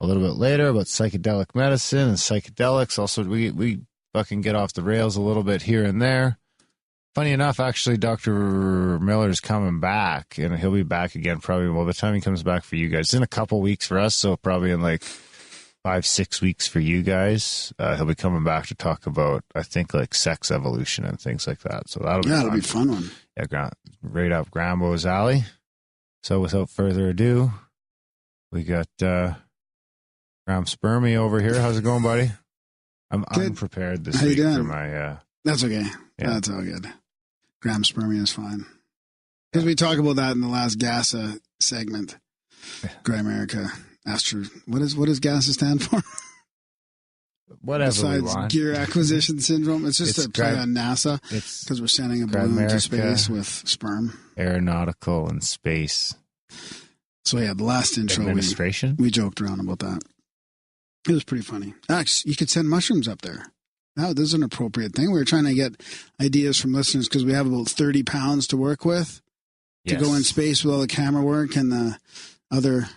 a little bit later about psychedelic medicine and psychedelics. Also, we fucking get off the rails a little bit here and there. Funny enough, actually, Dr. Miller's coming back, and he'll be back again probably, well, by the time he comes back for you guys, it's in a couple weeks for us, so probably in like 5-6 weeks for you guys. He'll be coming back to talk about, I think, like sex evolution and things like that. So that'll be a fun one. Yeah, right up Grambo's alley. So without further ado, we got Graham Spermy over here. How's it going, buddy? I'm unprepared this week for my... That's okay. Yeah. That's all good. Graham Spermy is fine. Because we talked about that in the last GASA segment. Grimerica. What does GASA stand for? Whatever. Besides Gear Acquisition Syndrome. It's just a play on NASA. Because we're sending a balloon to space with sperm. Aeronautical and space. So yeah, the last intro administration. We joked around about that. It was pretty funny. Actually, you could send mushrooms up there. No, this is an appropriate thing. We were trying to get ideas from listeners because we have about 30 pounds to work with to go in space with all the camera work and the other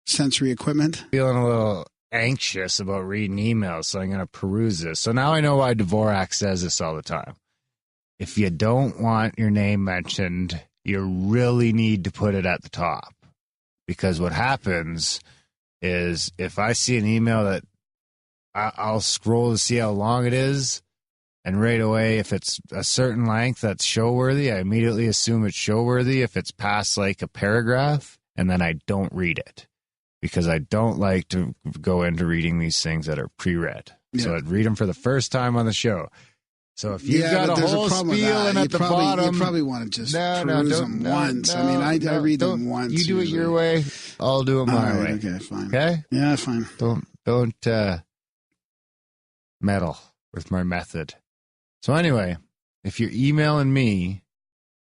sensory equipment. Feeling a little anxious about reading emails, so I'm going to peruse this. So now I know why Dvorak says this all the time. If you don't want your name mentioned, you really need to put it at the top. Because what happens is if I see an email that I'll scroll to see how long it is, and right away, if it's a certain length that's show-worthy, I immediately assume it's show-worthy if it's past like a paragraph, and then I don't read it because I don't like to go into reading these things that are pre-read. Yeah. So I'd read them for the first time on the show. So if you've got a whole spiel and at the bottom... You probably want to just peruse them once. I mean, I read them once. You do it your way, I'll do it my way. Okay, fine. Okay? Yeah, fine. Don't meddle with my method. So anyway, if you're emailing me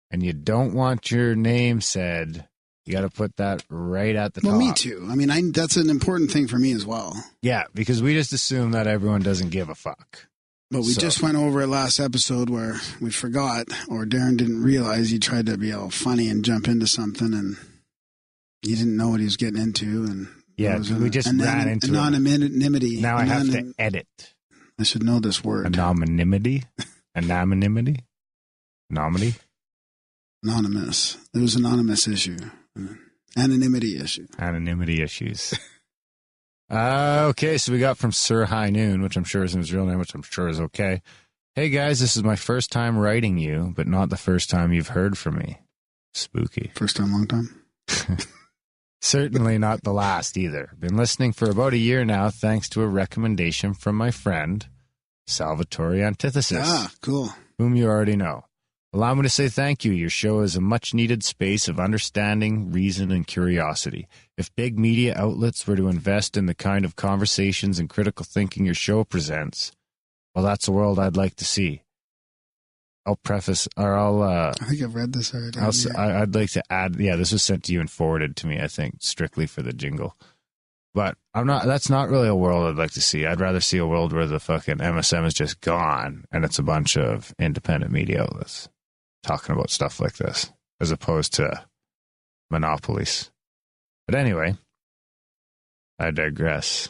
and you don't want your name said, you got to put that right at the top. Well, me too. I mean, that's an important thing for me as well. Yeah, because we just assume that everyone doesn't give a fuck. But we just went over it last episode where we forgot, or Darren didn't realize he tried to be all funny and jump into something, and he didn't know what he was getting into. And yeah, we just ran into anonymity. Now I have to edit. I should know this word. Anonymity? Anonymity? Anonymity? Anonymous. There was an anonymous issue. Anonymity issue. Anonymity issues. Okay, so we got from Sir High Noon, which I'm sure is his real name, which I'm sure is okay. Hey guys, this is my first time writing you, but not the first time you've heard from me. Spooky. First time, long time? Certainly not the last either. Been listening for about a year now, thanks to a recommendation from my friend, Salvatore Antithesis. Ah, cool. Whom you already know. Allow me to say thank you. Your show is a much-needed space of understanding, reason, and curiosity. If big media outlets were to invest in the kind of conversations and critical thinking your show presents, well, that's a world I'd like to see. I think I've read this already. I'd like to add, this was sent to you and forwarded to me, I think, strictly for the jingle. But that's not really a world I'd like to see. I'd rather see a world where the fucking MSM is just gone and it's a bunch of independent media outlets talking about stuff like this, as opposed to monopolies. But anyway, I digress.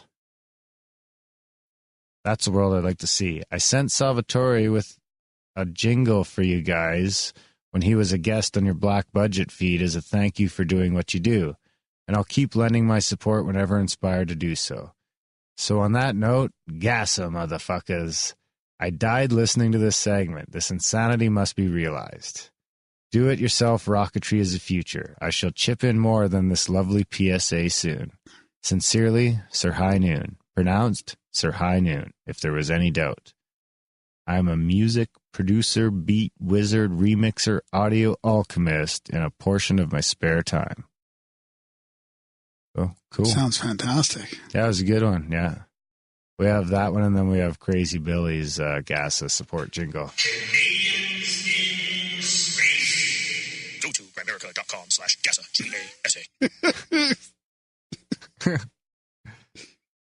That's a world I'd like to see. I sent Salvatore with a jingle for you guys when he was a guest on your Black Budget feed as a thank you for doing what you do. And I'll keep lending my support whenever inspired to do so. So on that note, gassa, motherfuckers. I died listening to this segment. This insanity must be realized. Do-it-yourself rocketry is the future. I shall chip in more than this lovely PSA soon. Sincerely, Sir High Noon. Pronounced Sir High Noon, if there was any doubt. I am a music producer, beat wizard, remixer, audio alchemist in a portion of my spare time. Oh, cool. Sounds fantastic. That was a good one, yeah. We have that one, and then we have Crazy Billy's GASA support jingle. Canadians in space. Go to Grimerica.com/GASA, GASA.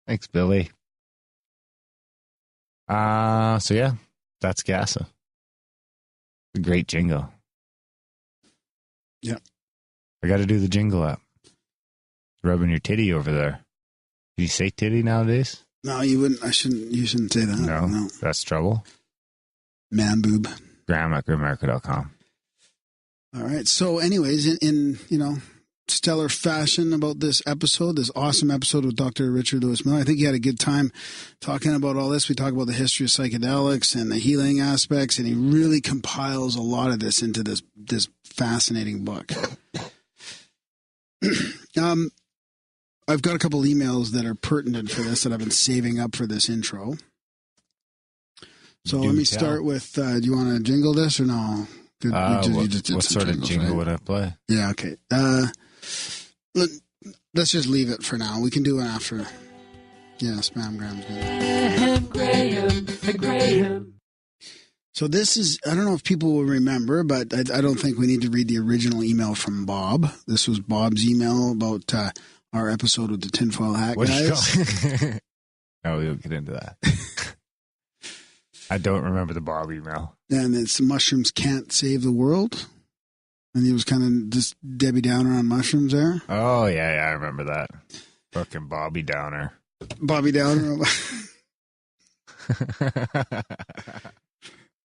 Thanks, Billy. So yeah, that's GASA. A great jingle. Yeah. I got to do the jingle app. Rubbing your titty over there. Can you say titty nowadays? No, you wouldn't. You shouldn't say that. No. That's trouble. Man boob. Graham at Grimerica.com. All right. So anyways, in stellar fashion about this awesome episode with Dr. Richard Lewis Miller. I think he had a good time talking about all this. We talk about the history of psychedelics and the healing aspects, and he really compiles a lot of this into this fascinating book. I've got a couple emails that are pertinent for this that I've been saving up for this intro. So let me start with, do you want to jingle this or no? What sort of jingle would I play? Yeah, okay. Let's just leave it for now. We can do it after. Yeah, Spam Graham's good. Graham. So this is, I don't know if people will remember, but I don't think we need to read the original email from Bob. This was Bob's email about our episode with the tinfoil hat guys. No, we don't get into that. I don't remember the Bob email. And it's mushrooms can't save the world. And he was kind of just Debbie Downer on mushrooms there. Oh, yeah, I remember that. Fucking Bobby Downer. Bobby Downer.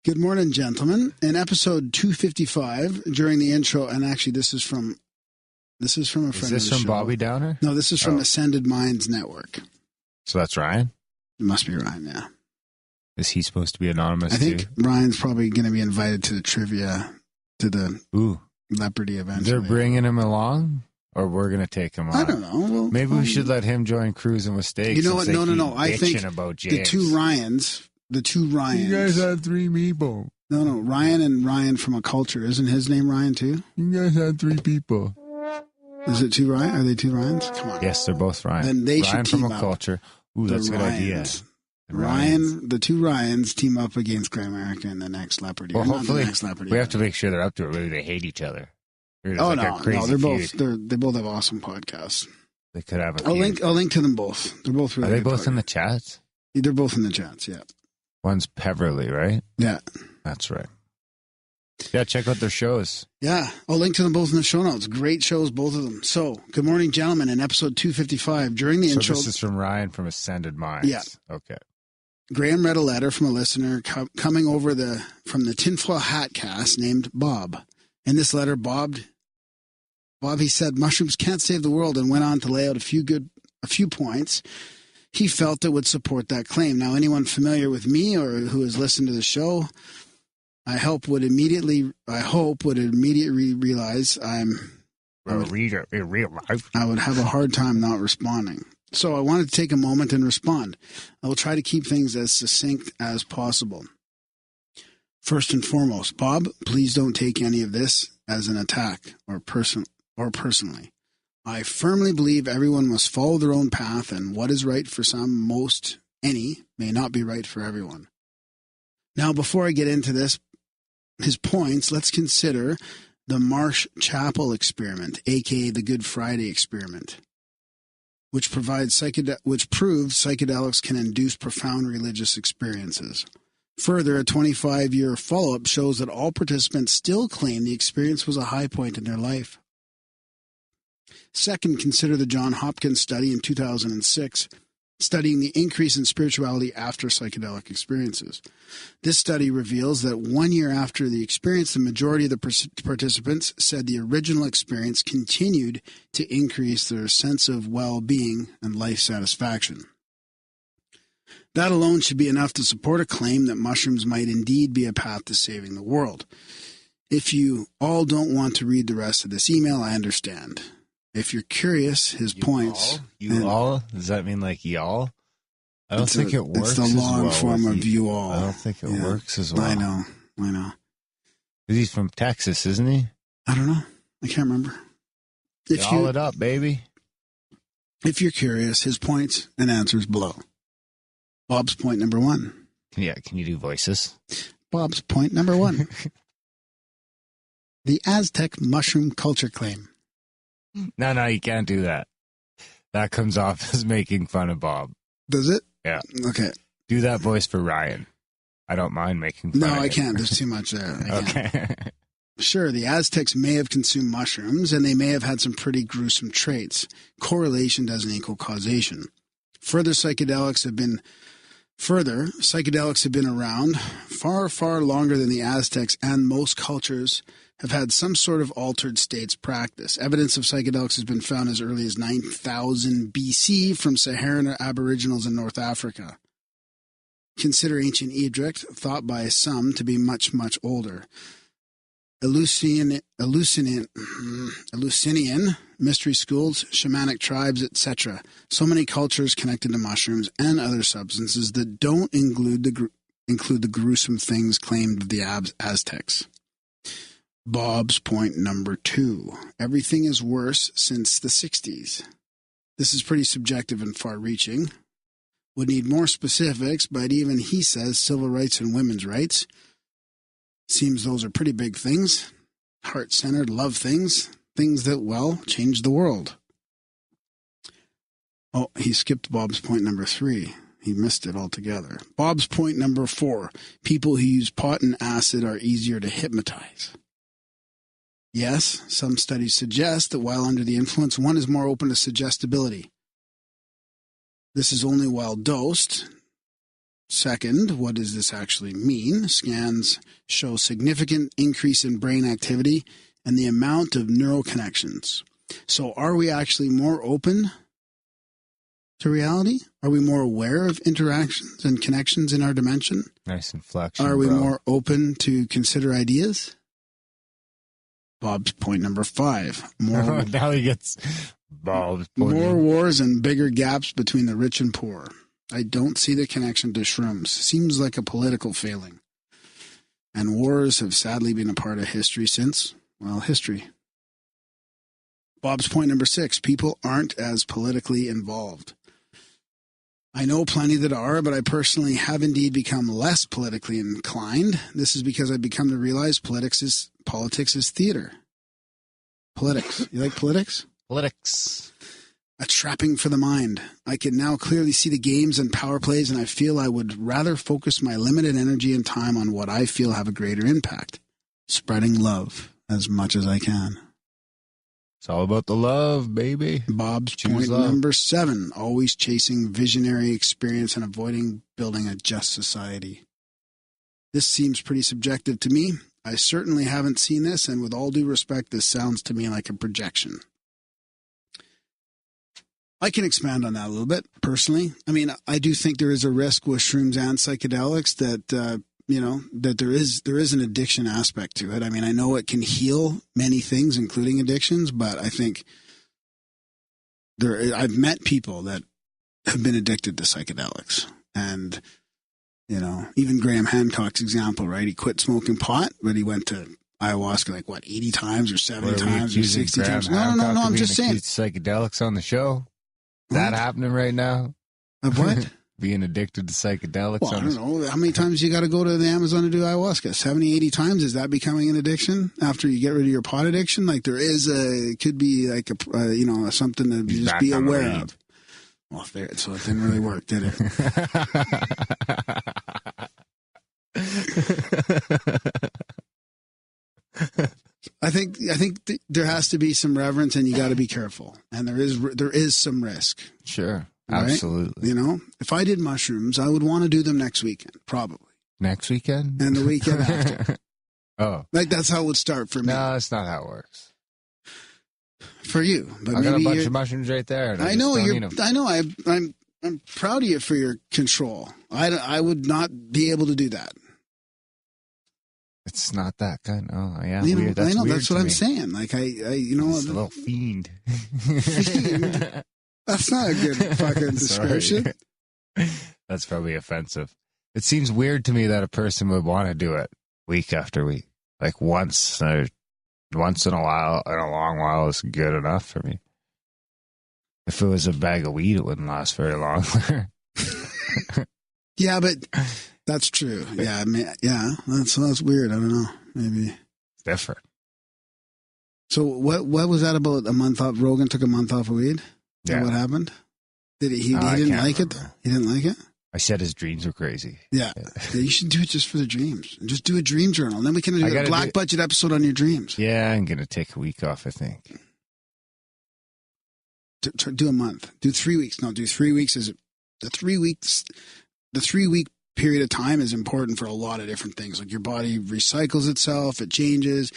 Good morning, gentlemen. In episode 255, during the intro, and actually this is from a friend of the show. Is this from Bobby Downer? No, this is from Ascended Minds Network. So that's Ryan? It must be Ryan, yeah. Is he supposed to be anonymous, I think Ryan's probably going to be invited to the trivia, to the Leopardy event. They're bringing him along, or we're going to take him on? I don't know. Well, maybe we should let him join Cruising with Steaks. You know what? No. I think about the two Ryans. You guys had 3 people. No. Ryan and Ryan from A Culture. Isn't his name Ryan too? You guys had 3 people. Is it 2 Ryan? Are they 2 Ryans? Come on. Yes, they're both Ryan. Then they Ryan should team from up. A Culture. Ooh, that's a good idea. The 2 Ryans team up against Grimerica in the next Leopardy. Well, hopefully, we have to make sure they're up to it. Whether they hate each other. No, they're both. They both have awesome podcasts. They could have. I'll link to them both. They're both really. Are they both in the chats? They're both in the chats. Yeah. One's Peverly, right? Yeah, that's right. Yeah, check out their shows. Yeah, I'll link to them both in the show notes. Great shows, both of them. So, good morning, gentlemen. In episode 255, during the intro, this is from Ryan from Ascended Minds. Yeah. Okay. Graham read a letter from a listener coming over from the Tinfoil Hat cast named Bob. In this letter, Bob, he said, mushrooms can't save the world, and went on to lay out a few points he felt that would support that claim. Now, anyone familiar with me or who has listened to the show, I hope would immediately realize I would have a hard time not responding. So I wanted to take a moment and respond. I will try to keep things as succinct as possible. First and foremost, Bob, please don't take any of this as an attack or personally. I firmly believe everyone must follow their own path, and what is right for some, may not be right for everyone. Now, before I get into his points, let's consider the Marsh Chapel experiment, aka the Good Friday experiment, which proves psychedelics can induce profound religious experiences. Further, a 25-year follow-up shows that all participants still claim the experience was a high point in their life. Second, consider the Johns Hopkins study in 2006, studying the increase in spirituality after psychedelic experiences. This study reveals that 1 year after the experience, the majority of the participants said the original experience continued to increase their sense of well-being and life satisfaction. That alone should be enough to support a claim that mushrooms might indeed be a path to saving the world. If you all don't want to read the rest of this email, I understand. If you're curious, his points... all? Does that mean like y'all? I don't think it works. It's the long form of you all. I don't think it works as well. I know. He's from Texas, isn't he? I don't know. I can't remember. Y'all it up, baby. If you're curious, his points and answers below. Bob's point number 1. Yeah, can you do voices? Bob's point number 1. The Aztec mushroom culture claim. No, you can't do that. That comes off as making fun of Bob. Does it? Yeah. Okay. Do that voice for Ryan. I don't mind making fun of I can't. There's too much there. Okay. Sure, the Aztecs may have consumed mushrooms, and they may have had some pretty gruesome traits. Correlation doesn't equal causation. Psychedelics have been around far, far longer than the Aztecs, and most cultures have had some sort of altered states practice. Evidence of psychedelics has been found as early as 9,000 BC from Saharan Aboriginals in North Africa. Consider ancient Egypt, thought by some to be much, much older. Eleusinian mystery schools, shamanic tribes, etc. So many cultures connected to mushrooms and other substances that don't include the gruesome things claimed of the Aztecs. Bob's point number 2. Everything is worse since the 60s. This is pretty subjective and far-reaching. Would need more specifics, but even he says civil rights and women's rights. Seems those are pretty big things. Heart-centered love things. Things that, well, change the world. Oh, he skipped Bob's point number 3. He missed it altogether. Bob's point number 4. People who use pot and acid are easier to hypnotize. Yes, some studies suggest that while under the influence, one is more open to suggestibility. This is only while dosed. Second, what does this actually mean? Scans show significant increase in brain activity and the amount of neural connections. So are we actually more open to reality? Are we more aware of interactions and connections in our dimension? Nice inflection. Are we more open to consider ideas? Bob's point number 5. Now he gets Bob's point. More wars and bigger gaps between the rich and poor. I don't see the connection to shrooms. Seems like a political failing. And wars have sadly been a part of history since, well, history. Bob's point number 6. People aren't as politically involved. I know plenty that are, but I personally have indeed become less politically inclined. This is because I've become to realize politics is theater. Politics. You like politics? Politics. A trapping for the mind. I can now clearly see the games and power plays, and I feel I would rather focus my limited energy and time on what I feel have a greater impact. Spreading love as much as I can. It's all about the love, baby. Bob's Choose point love. number 7. Always chasing visionary experience and avoiding building a just society. This seems pretty subjective to me. I certainly haven't seen this, and with all due respect, this sounds to me like a projection. I can expand on that a little bit, personally. I mean, I do think there is a risk with shrooms and psychedelics that, that there is an addiction aspect to it. I mean, I know it can heal many things, including addictions, but I think I've met people that have been addicted to psychedelics. And, even Graham Hancock's example, right? He quit smoking pot, but he went to ayahuasca 80 times or 70 times or 60 times? No, I'm just saying. Psychedelics on the show? Is that happening right now? Of what? Being addicted to psychedelics? Well, I don't know. How many times you got to go to the Amazon to do ayahuasca? 70, 80 times? Is that becoming an addiction after you get rid of your pot addiction? It could be something to just be aware of. Well, so it didn't really work, did it? I think there has to be some reverence, and you got to be careful, and there is some risk. Sure, right? Absolutely. If I did mushrooms, I would want to do them next weekend, probably. Next weekend, and the weekend after. Oh, that's how it would start for me. No, that's not how it works. For you, but I got a bunch of mushrooms right there. And I know you're. I know. I'm proud of you for your control. I would not be able to do that. It's not that kind. Oh, yeah. Weird. That's I know. weird That's what I'm saying. It's a little fiend. Fiend. That's not a good fucking description. That's probably offensive. It seems weird to me that a person would want to do it week after week, like once in a while, and a long while is good enough for me. If it was a bag of weed, it wouldn't last very long. Yeah, but that's true. Yeah, I mean, that's weird. I don't know. Maybe it's different. So what was that about? A month off? Rogan took a month off of weed. Is that what happened? Did he didn't like it? He didn't like it. I said his dreams were crazy. Yeah. You should do it just for the dreams. Just do a dream journal. And then we can do a black budget episode on your dreams. Yeah, I'm gonna take a week off, I think. Do a month. Do 3 weeks. No, do 3 weeks. the 3 weeks, the 3 week period of time is important for a lot of different things. Like your body recycles itself, it changes.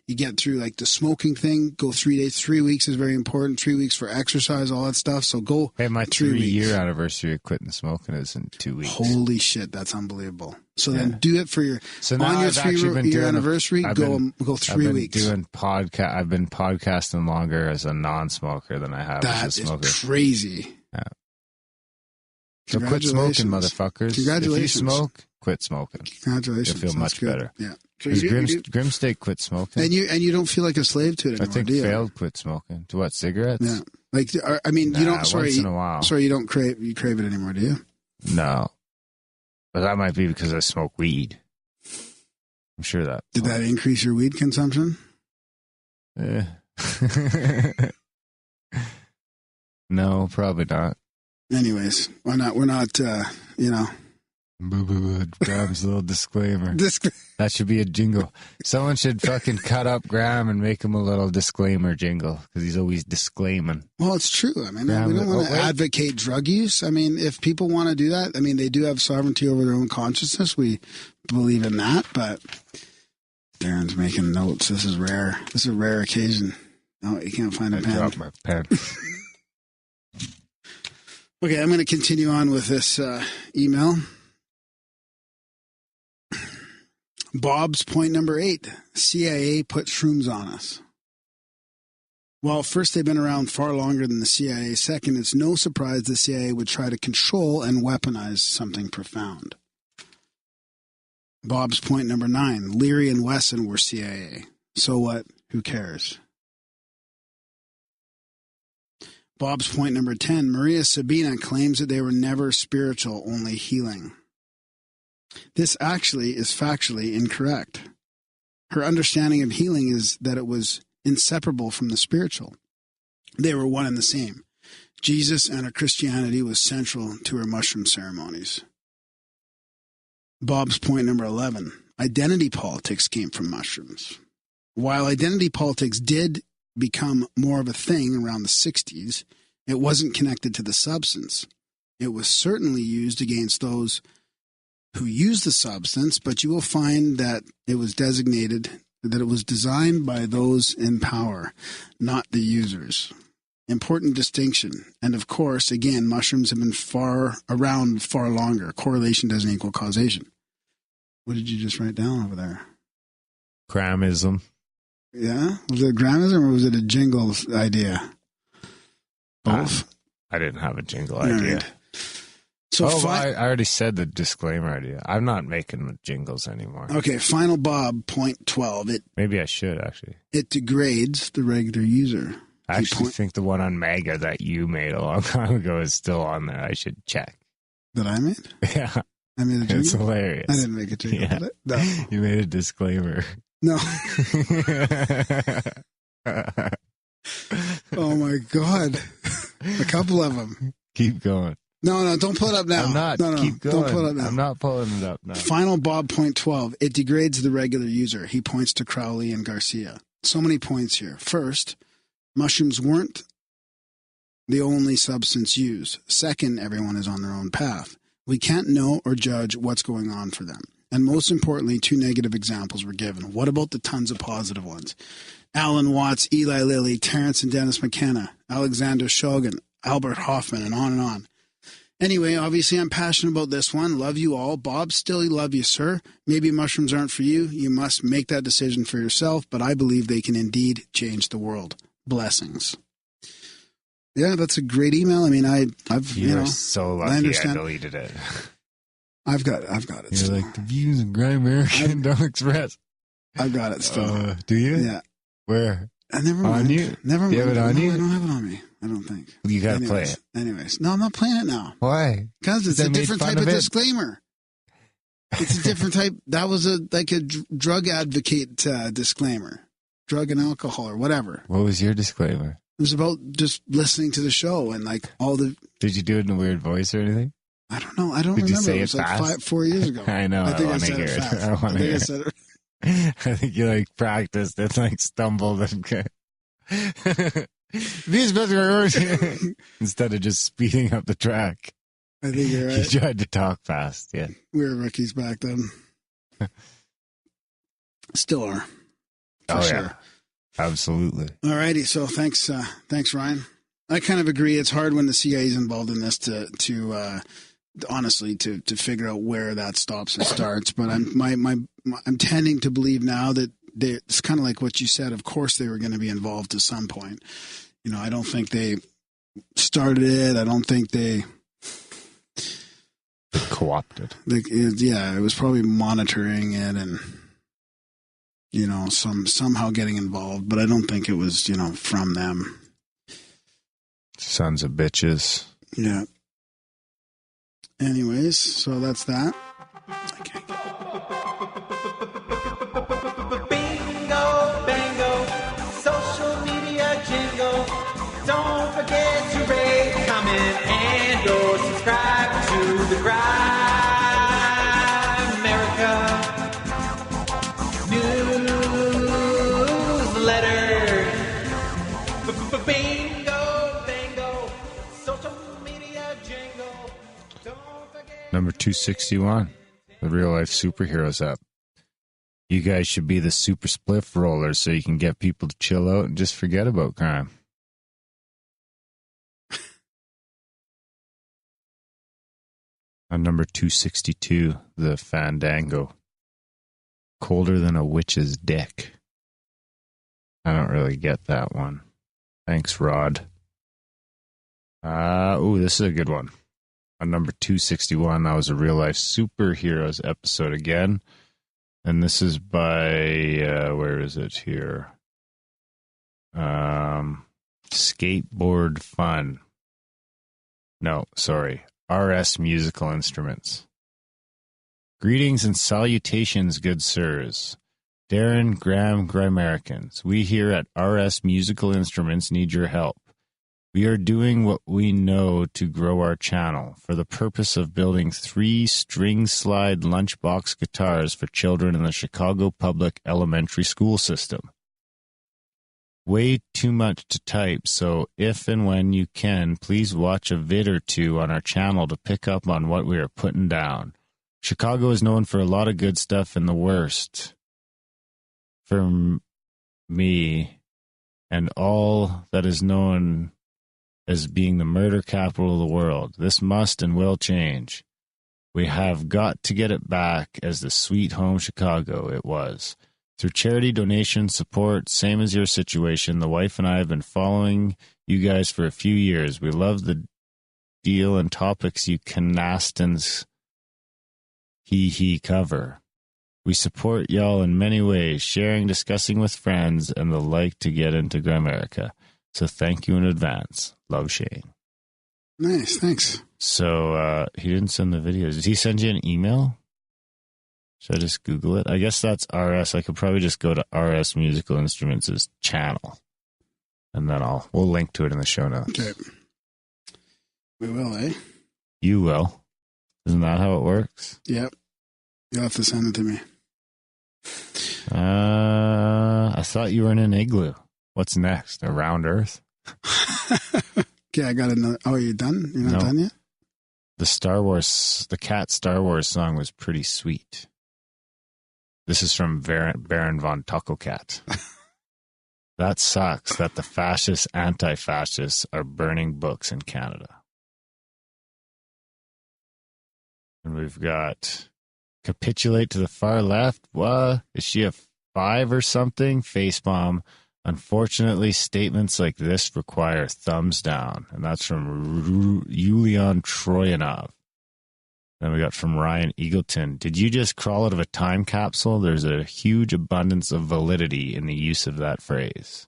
You get through like the smoking thing, go 3 days. 3 weeks is very important. 3 weeks for exercise, all that stuff. So go. Hey, my 3 weeks. 3-year anniversary of quitting smoking is in 2 weeks. Holy shit, that's unbelievable. So then do it for your so now on your I've actually been 3-year anniversary. Go 3 weeks. I've been podcasting longer as a non-smoker than I have as a smoker. That is crazy. Yeah. So quit smoking, motherfuckers. Congratulations. If you smoke, quit smoking. Congratulations. You'll feel much better. Yeah. Because Grimsteak quit smoking. And you don't feel like a slave to it anymore, I think do you? Failed quit smoking. To what, cigarettes? Yeah. Like, I mean, you don't, once in a while. Sorry, you don't crave it anymore, do you? No. But that might be because I smoke weed. I'm sure that. Did that increase your weed consumption? No, probably not. Anyways, we're not, Boo-boo, Graham's little disclaimer. That should be a jingle. Someone should fucking cut up Graham and make him a little disclaimer jingle because he's always disclaiming. Well, it's true. I mean, Graham, we don't want to advocate drug use. I mean, if people want to do that, I mean, they do have sovereignty over their own consciousness. We believe in that, but Darren's making notes. This is rare. This is a rare occasion. Oh, you can't find a pen. I dropped my pen. Okay, I'm going to continue on with this email. Bob's point number 8. CIA put shrooms on us. Well, first, they've been around far longer than the CIA. Second, it's no surprise the CIA would try to control and weaponize something profound. Bob's point number 9. Leary and Wesson were CIA. So what? Who cares? Bob's point number 10. Maria Sabina claims that they were never spiritual, only healing. This actually is factually incorrect. Her understanding of healing is that it was inseparable from the spiritual. They were one and the same. Jesus and her Christianity was central to her mushroom ceremonies. Bob's point number 11. Identity politics came from mushrooms. While identity politics did become more of a thing around the 60s, it wasn't connected to the substance. It was certainly used against those who use the substance, but you will find that it was designed by those in power, not the users. Important distinction. And of course, again, mushrooms have been around far longer. Correlation doesn't equal causation. What did you just write down over there? Gramism. Yeah? Was it a gramism or was it a jingle idea? Both? I didn't have a jingle idea. Right. So I already said the disclaimer idea. I'm not making jingles anymore. Okay, final Bob, point 12. Maybe I should, actually. It degrades the regular user. I actually think the one on Mega that you made a long time ago is still on there. I should check. That I made? Yeah. I made a jingle? It's hilarious. I didn't make a jingle, did I? No. You made a disclaimer. No. Oh, my God. A couple of them. Keep going. No, don't pull it up now. I'm not. No, keep going. Don't pull it up now. I'm not pulling it up now. Final Bob, point 12. It degrades the regular user. He points to Crowley and Garcia. So many points here. First, mushrooms weren't the only substance used. Second, everyone is on their own path. We can't know or judge what's going on for them. And most importantly, 2 negative examples were given. What about the tons of positive ones? Alan Watts, Eli Lilly, Terrence and Dennis McKenna, Alexander Shulgin, Albert Hoffman, and on and on. Anyway, obviously I'm passionate about this one. Love you all. Bob, still love you, sir. Maybe mushrooms aren't for you. You must make that decision for yourself, but I believe they can indeed change the world. Blessings. Yeah, that's a great email. I mean, I've You're so lucky I understand. I deleted it. I've got it. You're still. like, the views of Grimerica don't express. I've got it still. Do you? Yeah. Where? Never mind. On you? Never mind. Do you have it on you? I don't have it on me. I don't think. You got to play it. Anyways. No, I'm not playing it now. Why? Because it's a different type of disclaimer. It's a different type. That was a drug advocate disclaimer. Drug and alcohol or whatever. What was your disclaimer? It was about just listening to the show and like all the... Did you do it in a weird voice or anything? I don't know. I don't Did remember. You say it was it like 4 years ago. I know. I think I said it fast. I think I said it. I think you like practiced and like stumbled and instead of just speeding up the track. I think you're You right. tried to talk fast, yeah. We were rookies back then. Still are. For Oh, sure. yeah. Absolutely. All righty. So thanks, Ryan. I kind of agree. It's hard when the CIA is involved in this to honestly to figure out where that stops and starts. But I'm tending to believe now that it's kind of like what you said. Of course, they were going to be involved to some point. You know, I don't think they started it. I don't think they Co-opted. it was probably monitoring it and, you know, somehow getting involved. But I don't think it was, you know, from them. Sons of bitches. Yeah. Anyways, so that's that. I can't get Bingo, bango, social media jingle. Don't forget to rate, comment, and or subscribe to the Grimerica newsletter. Bingo, bango, social media jingle. Don't forget. Number 261, the Real Life Superheroes app. You guys should be the super spliff rollers so you can get people to chill out and just forget about crime. On number 262, the Fandango. Colder than a witch's dick. I don't really get that one. Thanks, Rod. This is a good one. On number 261, that was a Real Life Superheroes episode again. And this is by, where is it here? Skateboard Fun. No, sorry. RS Musical Instruments. Greetings and salutations, good sirs. Darren, Graham, Grimericans. We here at RS Musical Instruments need your help. We are doing what we know to grow our channel for the purpose of building 3 string slide lunchbox guitars for children in the Chicago public elementary school system. Way too much to type, so if and when you can, please watch a vid or two on our channel to pick up on what we are putting down. Chicago is known for a lot of good stuff and the worst. For me, and all that is known as being the murder capital of the world. This must and will change. We have got to get it back as the sweet home Chicago it was. Through charity, donation, support, same as your situation, the wife and I have been following you guys for a few years. We love the deal and topics you Canastans cover. We support y'all in many ways, sharing, discussing with friends, and the like to get into Grimerica. So thank you in advance. Love, Shane. Nice, thanks. So he didn't send the videos. Did he send you an email? Should I just Google it? I guess that's RS. I could probably just go to RS Musical Instruments' channel. And then we'll link to it in the show notes. Okay. We will, eh? You will. Isn't that how it works? Yep. You'll have to send it to me. I thought you were in an igloo. What's next? A round earth? Okay, I got another. Oh, are you done? You're not done yet? The Cat Star Wars song was pretty sweet. This is from Baron von Tuckelcat. That sucks that the fascist anti-fascists are burning books in Canada. And we've got capitulate to the far left. What? Is she a 5 or something? Facepalm. Unfortunately, statements like this require thumbs down. And that's from Yulian Troyanov. Then we got from Ryan Eagleton. Did you just crawl out of a time capsule? There's a huge abundance of validity in the use of that phrase.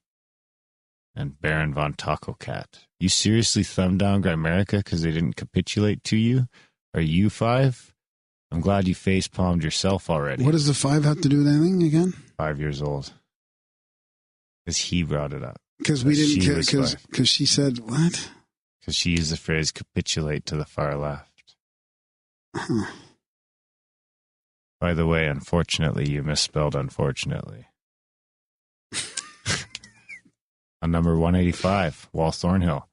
And Baron von Tacocat. You seriously thumbed down Grimerica because they didn't capitulate to you? Are you 5? I'm glad you face-palmed yourself already. What does the 5 have to do with anything again? 5 years old. Because he brought it up. Because we didn't, because she said, what? Because she used the phrase capitulate to the far left. Huh. By the way, unfortunately, you misspelled unfortunately. On number 185, Wal Thornhill.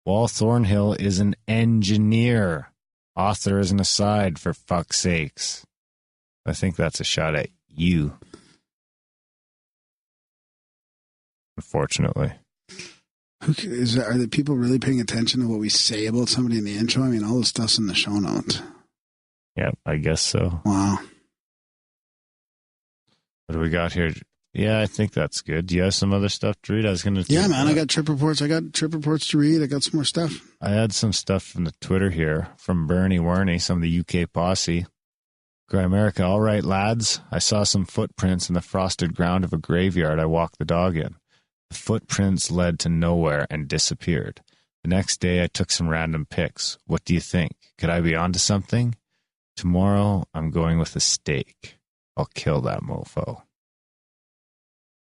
Wal Thornhill is an engineer. Author is an aside, for fuck's sakes. I think that's a shot at you. Unfortunately. Are the people really paying attention to what we say about somebody in the intro? I mean, all the stuff's in the show notes. Yeah, I guess so. Wow. What do we got here? Yeah, I think that's good. Do you have some other stuff to read? I was going to. Yeah, man, I got trip reports. I got trip reports to read. I got some more stuff. I had some stuff from the Twitter here from Bernie Warney, some of the UK posse. Grimerica, all right, lads. I saw some footprints in the frosted ground of a graveyard I walked the dog in. The footprints led to nowhere and disappeared. The next day, I took some random pics. What do you think? Could I be onto something? Tomorrow, I'm going with a stake. I'll kill that mofo.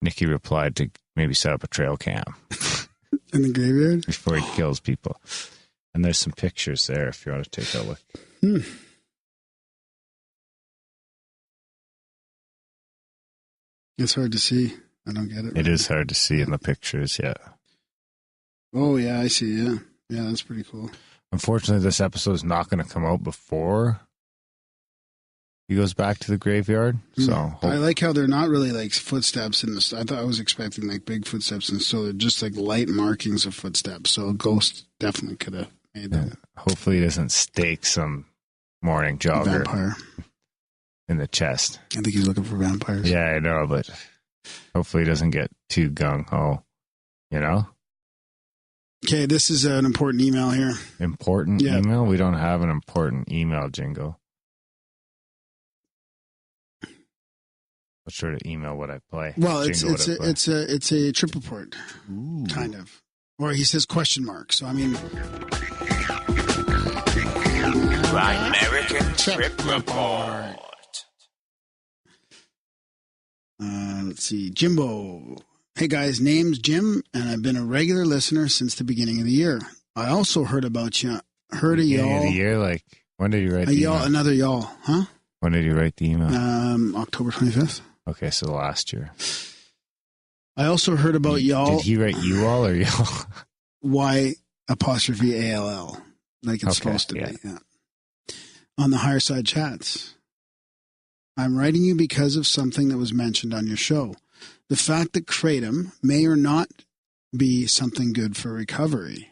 Nikki replied to maybe set up a trail cam. In the graveyard? Before he kills people. And there's some pictures there if you want to take a look. It's hard to see. I don't get it. It is hard to see in the pictures, yeah. Oh, yeah, I see, yeah. Yeah, that's pretty cool. Unfortunately, this episode is not going to come out before he goes back to the graveyard. So I like how they're not really like footsteps in this. I thought I was expecting like big footsteps, and so they're just like light markings of footsteps. So a ghost definitely could have made that. Hopefully he doesn't stake some morning jogger Vampire in the chest. I think he's looking for vampires. Yeah, I know, but hopefully he doesn't get too gung-ho, you know? Okay, this is an important email here. Important email? We don't have an important email jingle. What sort of email would I play? Well, it's a trip report, kind of, or he says question mark. So I mean, American Trip Report. Let's see, Jimbo. Hey guys, name's Jim, and I've been a regular listener since the beginning of the year. I also heard about you. Heard of y'all. Beginning of the year, like when did you write the email? Another y'all, huh? When did you write the email? October 25th. Okay, so last year. I also heard about y'all. Did he write you all or y'all? Y'_ALL, like it's supposed to be. Yeah. On the Higher Side Chats. I'm writing you because of something that was mentioned on your show. The fact that kratom may or not be something good for recovery.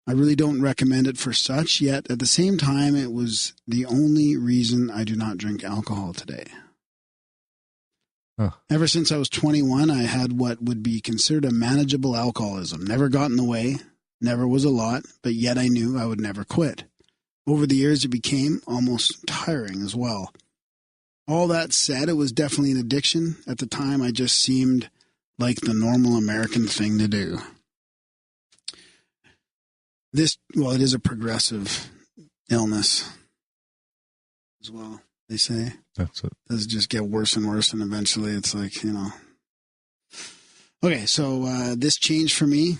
I really don't recommend it for such, yet at the same time, it was the only reason I do not drink alcohol today. Huh. Ever since I was 21, I had what would be considered a manageable alcoholism. Never got in the way, never was a lot, but yet I knew I would never quit. Over the years, it became almost tiring as well. All that said, it was definitely an addiction. At the time, I just seemed like the normal American thing to do. It is a progressive illness as well, they say. That's it. Does it just get worse and worse, and eventually it's like, Okay, so this changed for me.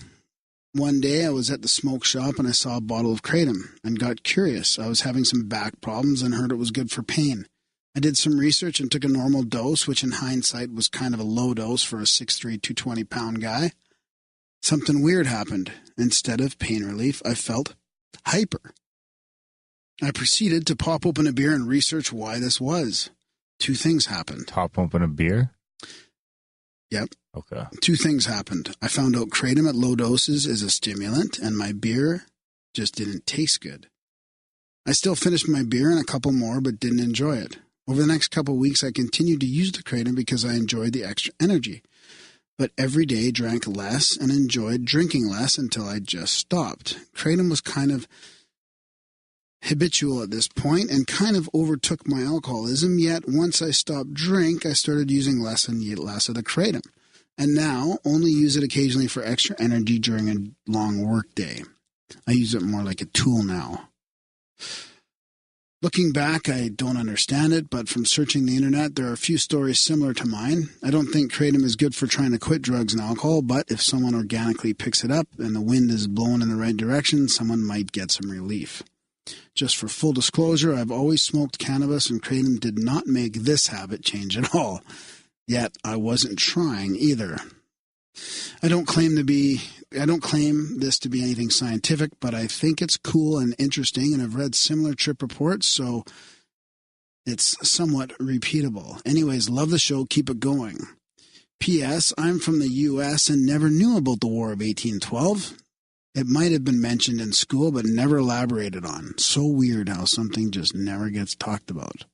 One day I was at the smoke shop and I saw a bottle of kratom and got curious. I was having some back problems and heard it was good for pain. I did some research and took a normal dose, which in hindsight was kind of a low dose for a 6'3", 220-pound guy. Something weird happened. Instead of pain relief, I felt hyper. I proceeded to pop open a beer and research why this was. Two things happened. Pop open a beer? Yep. Okay. Two things happened. I found out kratom at low doses is a stimulant, and my beer just didn't taste good. I still finished my beer and a couple more, but didn't enjoy it. Over the next couple of weeks, I continued to use the kratom because I enjoyed the extra energy. But every day drank less and enjoyed drinking less until I just stopped. Kratom was kind of habitual at this point and kind of overtook my alcoholism, yet once I stopped drink, I started using less and yet less of the kratom. And now only use it occasionally for extra energy during a long work day. I use it more like a tool now. Looking back, I don't understand it, but from searching the internet, there are a few stories similar to mine. I don't think kratom is good for trying to quit drugs and alcohol, but if someone organically picks it up and the wind is blowing in the right direction, someone might get some relief. Just for full disclosure, I've always smoked cannabis, and kratom did not make this habit change at all. Yet I wasn't trying either. I don't claim this to be anything scientific, but I think it's cool and interesting, and I've read similar trip reports, so it's somewhat repeatable. Anyways, love the show. Keep it going. P.S. I'm from the U.S. and never knew about the War of 1812. It might have been mentioned in school, but never elaborated on. So weird how something just never gets talked about.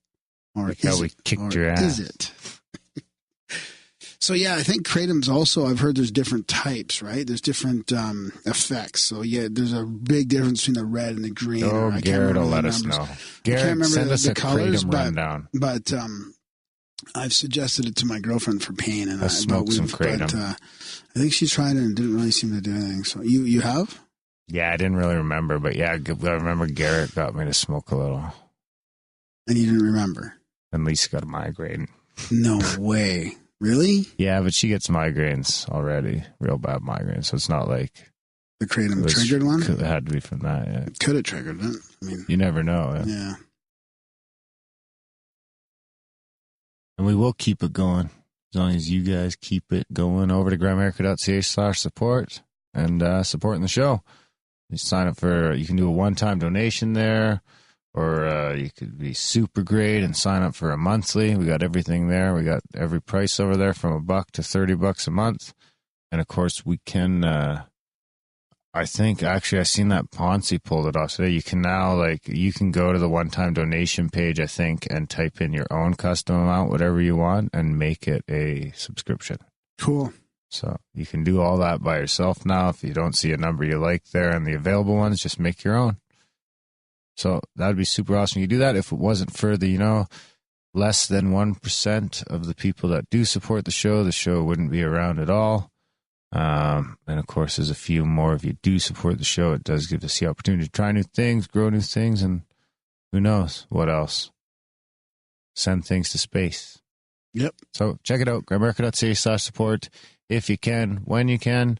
Or like how we kicked your ass. Is it? So, yeah, I think kratom's also, I've heard there's different types, right? There's different effects. So, yeah, there's a big difference between the red and the green. Oh, Garrett will let us know. Garrett, send us a colors, kratom rundown. But I've suggested it to my girlfriend for pain. And I'll smoke some kratom. But, I think she tried it and didn't really seem to do anything. So, you have? Yeah, I didn't really remember. But, yeah, I remember Garrett got me to smoke a little. And you didn't remember? And Lisa got a migraine. No way. Really? Yeah, but she gets migraines already, real bad migraines. So it's not like the kratom triggered one. It had to be from that. Yeah. Could have triggered it. I mean, you never know. Yeah. And we will keep it going as long as you guys keep it going. Over to grimerica.ca/support and supporting the show. You sign up for. You can do a one-time donation there. Or you could be super great and sign up for a monthly. We got everything there. We got every price over there from $1 to $30 a month. And of course, we can. I think actually I seen that Ponzi pulled it off today. You can now you can go to the one-time donation page, I think, and type in your own custom amount, whatever you want, and make it a subscription. Cool. So you can do all that by yourself now. If you don't see a number you like there and the available ones, just make your own. So that would be super awesome. You do that. If it wasn't for the, less than 1% of the people that do support the show wouldn't be around at all. And of course, there's a few more. If you do support the show, it does give us the opportunity to try new things, grow new things, and who knows what else. Send things to space. Yep. So check it out, grimerica.ca/support if you can, when you can,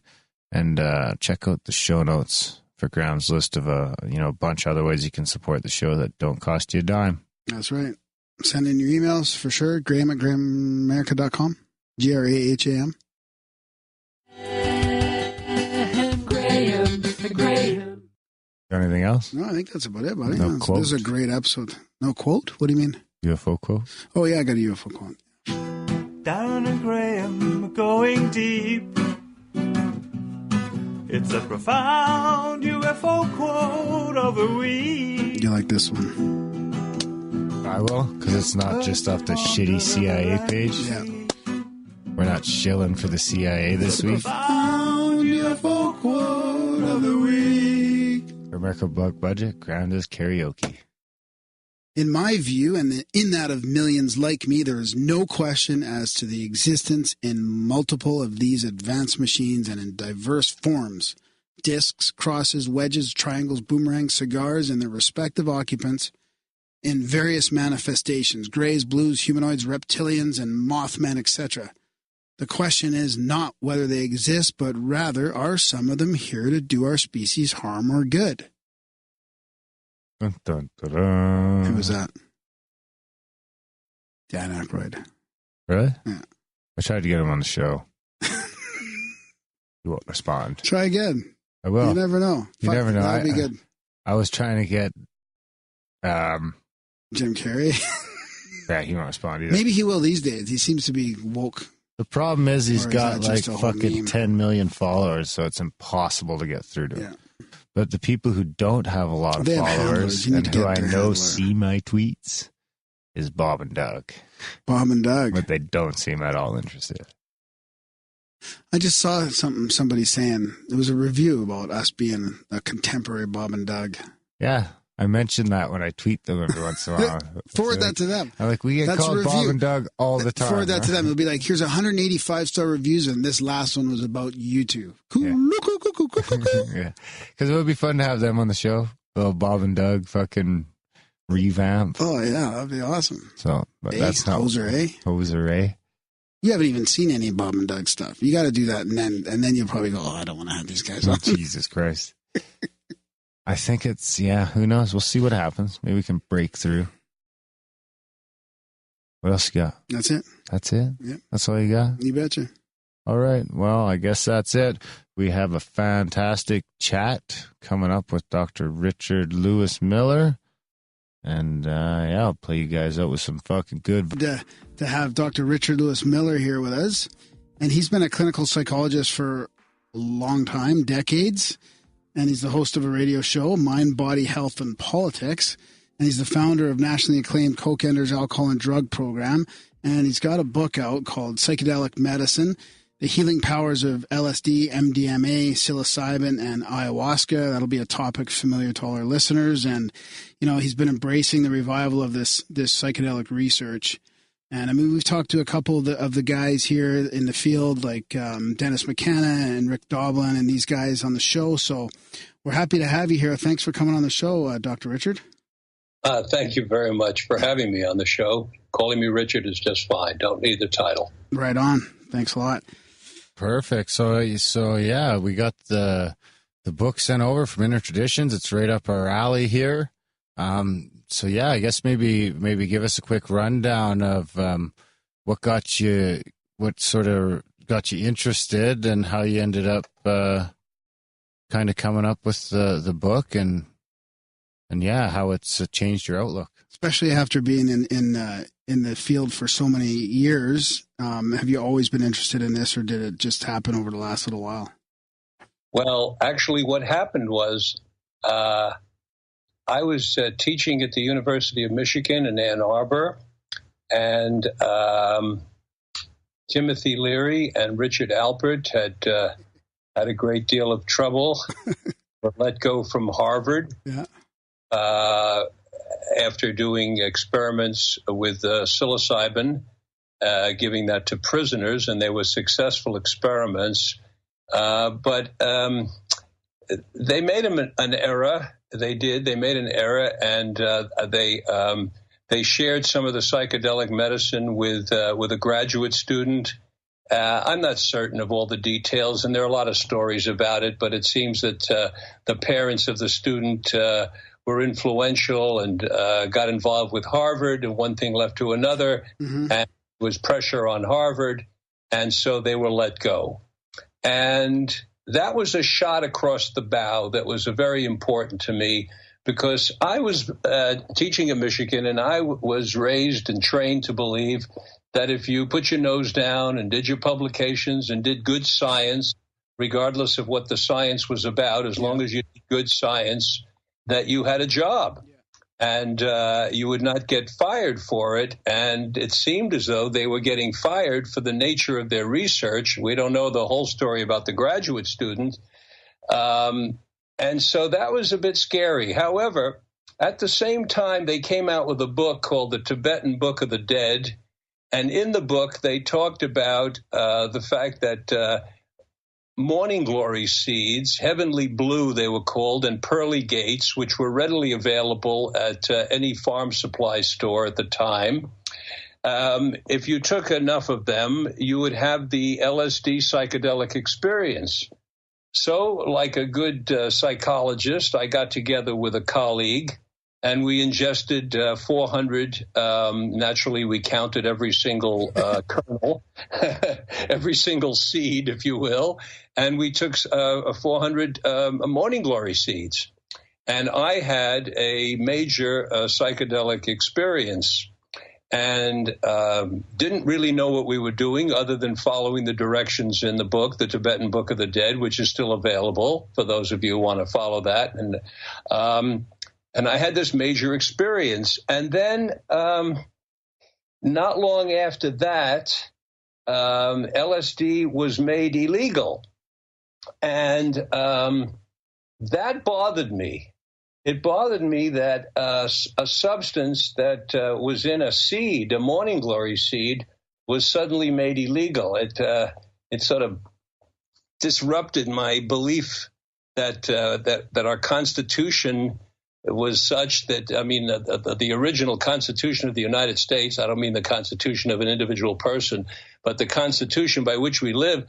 and check out the show notes for Graham's list of a bunch of other ways you can support the show that don't cost you a dime. That's right. Send in your emails for sure. Graham at grimerica.com. Graham. Graham. Anything else? No, I think that's about it, buddy. No quote? This is a great episode. No quote? What do you mean? UFO quote? Oh, yeah, I got a UFO quote. Darren and Graham are going deep. It's a profound UFO quote of the week. You like this one? I will, because it's not just off the shitty CIA page. Yeah. We're not shilling for the CIA this week. Profound UFO quote of the week. Grimerica Bug Budget, ground is karaoke. In my view, and in that of millions like me, there is no question as to the existence in multiple of these advanced machines and in diverse forms. Discs, crosses, wedges, triangles, boomerangs, cigars, and their respective occupants in various manifestations, grays, blues, humanoids, reptilians, and mothmen, etc. The question is not whether they exist, but rather, are some of them here to do our species harm or good? Dun, dun, dun, dun. Who was that? Dan Aykroyd. Really? Yeah. I tried to get him on the show. He won't respond. Try again. I will. You never know. You never know. That'd be good. I was trying to get... Jim Carrey? Yeah, he won't respond either. Maybe he will these days. He seems to be woke. The problem is he's got just a whole fucking meme? 10 million followers, so it's impossible to get through to him. Yeah. But the people who don't have a lot of They have followers handlers. You need and to who get I their know handler. see my tweets is Bob and Doug. Bob and Doug. But they don't seem at all interested. I just saw somebody saying, it was a review about us being a contemporary Bob and Doug. Yeah, I mentioned that when I tweet them every once in a while. Forward that to them. I'm like, we get That's a called review. Bob and Doug all the time. Forward that to them. It'll be like, here's 185-star reviews, and this last one was about you two. Cool. Yeah. Yeah, because it would be fun to have them on the show. Little Bob and Doug fucking revamp. Oh, yeah, that'd be awesome. So, but that's not Hoser, eh? Hoser, eh? You haven't even seen any Bob and Doug stuff. You got to do that, and then you'll probably go, oh, I don't want to have these guys on. Jesus Christ. I think it's, who knows? We'll see what happens. Maybe we can break through. What else you got? That's it. That's it? Yep. That's all you got? You betcha. All right. Well, I guess that's it. We have a fantastic chat coming up with Dr. Richard Lewis Miller. And, yeah, I'll play you guys out with some fucking good. To have Dr. Richard Lewis Miller here with us. And he's been a clinical psychologist for a long time, decades. And he's the host of a radio show, Mind, Body, Health, and Politics. And he's the founder of nationally acclaimed Coke Enders Alcohol and Drug Program. And he's got a book out called Psychedelic Medicine, The Healing Powers of LSD, MDMA, Psilocybin, and Ayahuasca. That'll be a topic familiar to all our listeners. And, you know, he's been embracing the revival of this psychedelic research. And, I mean, we've talked to a couple of the guys here in the field, like Dennis McKenna and Rick Doblin and these guys on the show. So we're happy to have you here. Thanks for coming on the show, Dr. Richard. Thank you very much for having me on the show. Calling me Richard is just fine. Don't need the title. Right on. Thanks a lot. Perfect. So yeah, we got the book sent over from Inner Traditions. It's right up our alley here. So yeah, I guess maybe give us a quick rundown of what sort of got you interested and how you ended up kind of coming up with the book and yeah, how it's changed your outlook. Especially after being in the field for so many years, have you always been interested in this, or did it just happen over the last little while? Well, actually, what happened was I was teaching at the University of Michigan in Ann Arbor, and Timothy Leary and Richard Alpert had a great deal of trouble. Were let go from Harvard. Yeah. After doing experiments with psilocybin, giving that to prisoners, and they were successful experiments. But they made an error. They did. They made an error, and they shared some of the psychedelic medicine with a graduate student. I'm not certain of all the details, and there are a lot of stories about it, but it seems that the parents of the student were influential and got involved with Harvard, and one thing led to another, and there was pressure on Harvard, and so they were let go. And that was a shot across the bow that was very important to me, because I was teaching in Michigan, and I was raised and trained to believe that if you put your nose down and did your publications and did good science, regardless of what the science was about, as long as you did good science, that you had a job, and you would not get fired for it. And it seemed as though they were getting fired for the nature of their research. We don't know the whole story about the graduate student. And so that was a bit scary. However, at the same time, they came out with a book called The Tibetan Book of the Dead. And in the book, they talked about the fact that morning glory seeds, heavenly blue they were called, and pearly gates, which were readily available at any farm supply store at the time. If you took enough of them, you would have the LSD psychedelic experience. So, like a good psychologist, I got together with a colleague, and we ingested 400. Naturally, we counted every single kernel, every single seed, if you will. And we took 400 morning glory seeds. And I had a major psychedelic experience, and didn't really know what we were doing other than following the directions in the book, The Tibetan Book of the Dead, which is still available for those of you who want to follow that. And I had this major experience. And then not long after that, LSD was made illegal. And that bothered me. It bothered me that a substance that was in a seed, a morning glory seed, was suddenly made illegal. It sort of disrupted my belief that our Constitution was such that, I mean, the original Constitution of the United States, I don't mean the Constitution of an individual person, but the Constitution by which we live,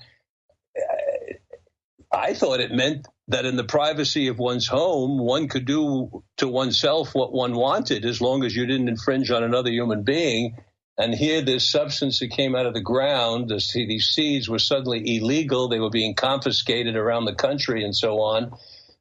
I thought it meant that in the privacy of one's home, one could do to oneself what one wanted, as long as you didn't infringe on another human being. And here, this substance that came out of the ground, these seeds were suddenly illegal. They were being confiscated around the country and so on.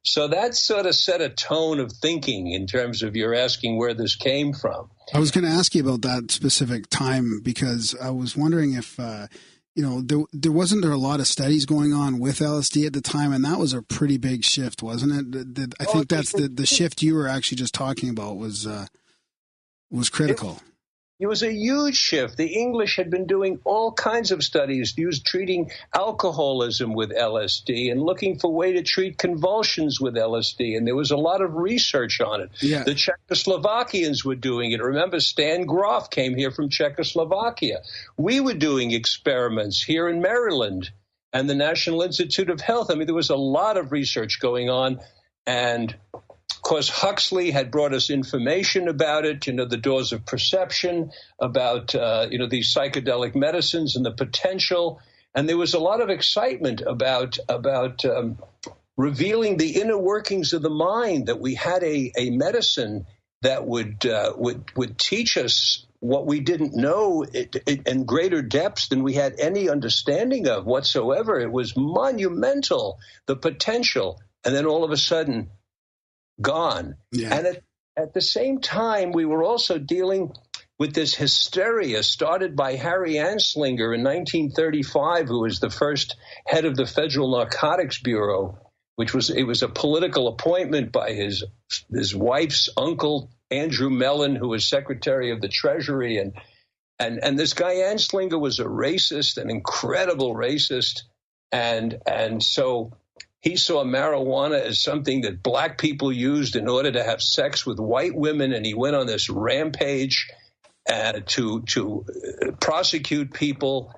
So that sort of set a tone of thinking in terms of you're asking where this came from. I was going to ask you about that specific time because I was wondering if, there wasn't a lot of studies going on with LSD at the time, and that was a pretty big shift, wasn't it? I think that's the shift you were actually just talking about was critical. It was a huge shift. The English had been doing all kinds of studies, treating alcoholism with LSD and looking for a way to treat convulsions with LSD. And there was a lot of research on it. Yeah. The Czechoslovakians were doing it. Remember, Stan Grof came here from Czechoslovakia. We were doing experiments here in Maryland and the National Institute of Health. I mean, there was a lot of research going on. And of course, Huxley had brought us information about it, the doors of perception, about, these psychedelic medicines and the potential. And there was a lot of excitement about revealing the inner workings of the mind, that we had a medicine that would teach us what we didn't know in greater depths than we had any understanding of whatsoever. It was monumental, the potential. And then all of a sudden, gone. Yeah. And at the same time, we were also dealing with this hysteria started by Harry Anslinger in 1935, who was the first head of the Federal Narcotics Bureau, it was a political appointment by his wife's uncle, Andrew Mellon, who was Secretary of the Treasury. And this guy Anslinger was a racist, an incredible racist. And so he saw marijuana as something that black people used in order to have sex with white women, and he went on this rampage to prosecute people.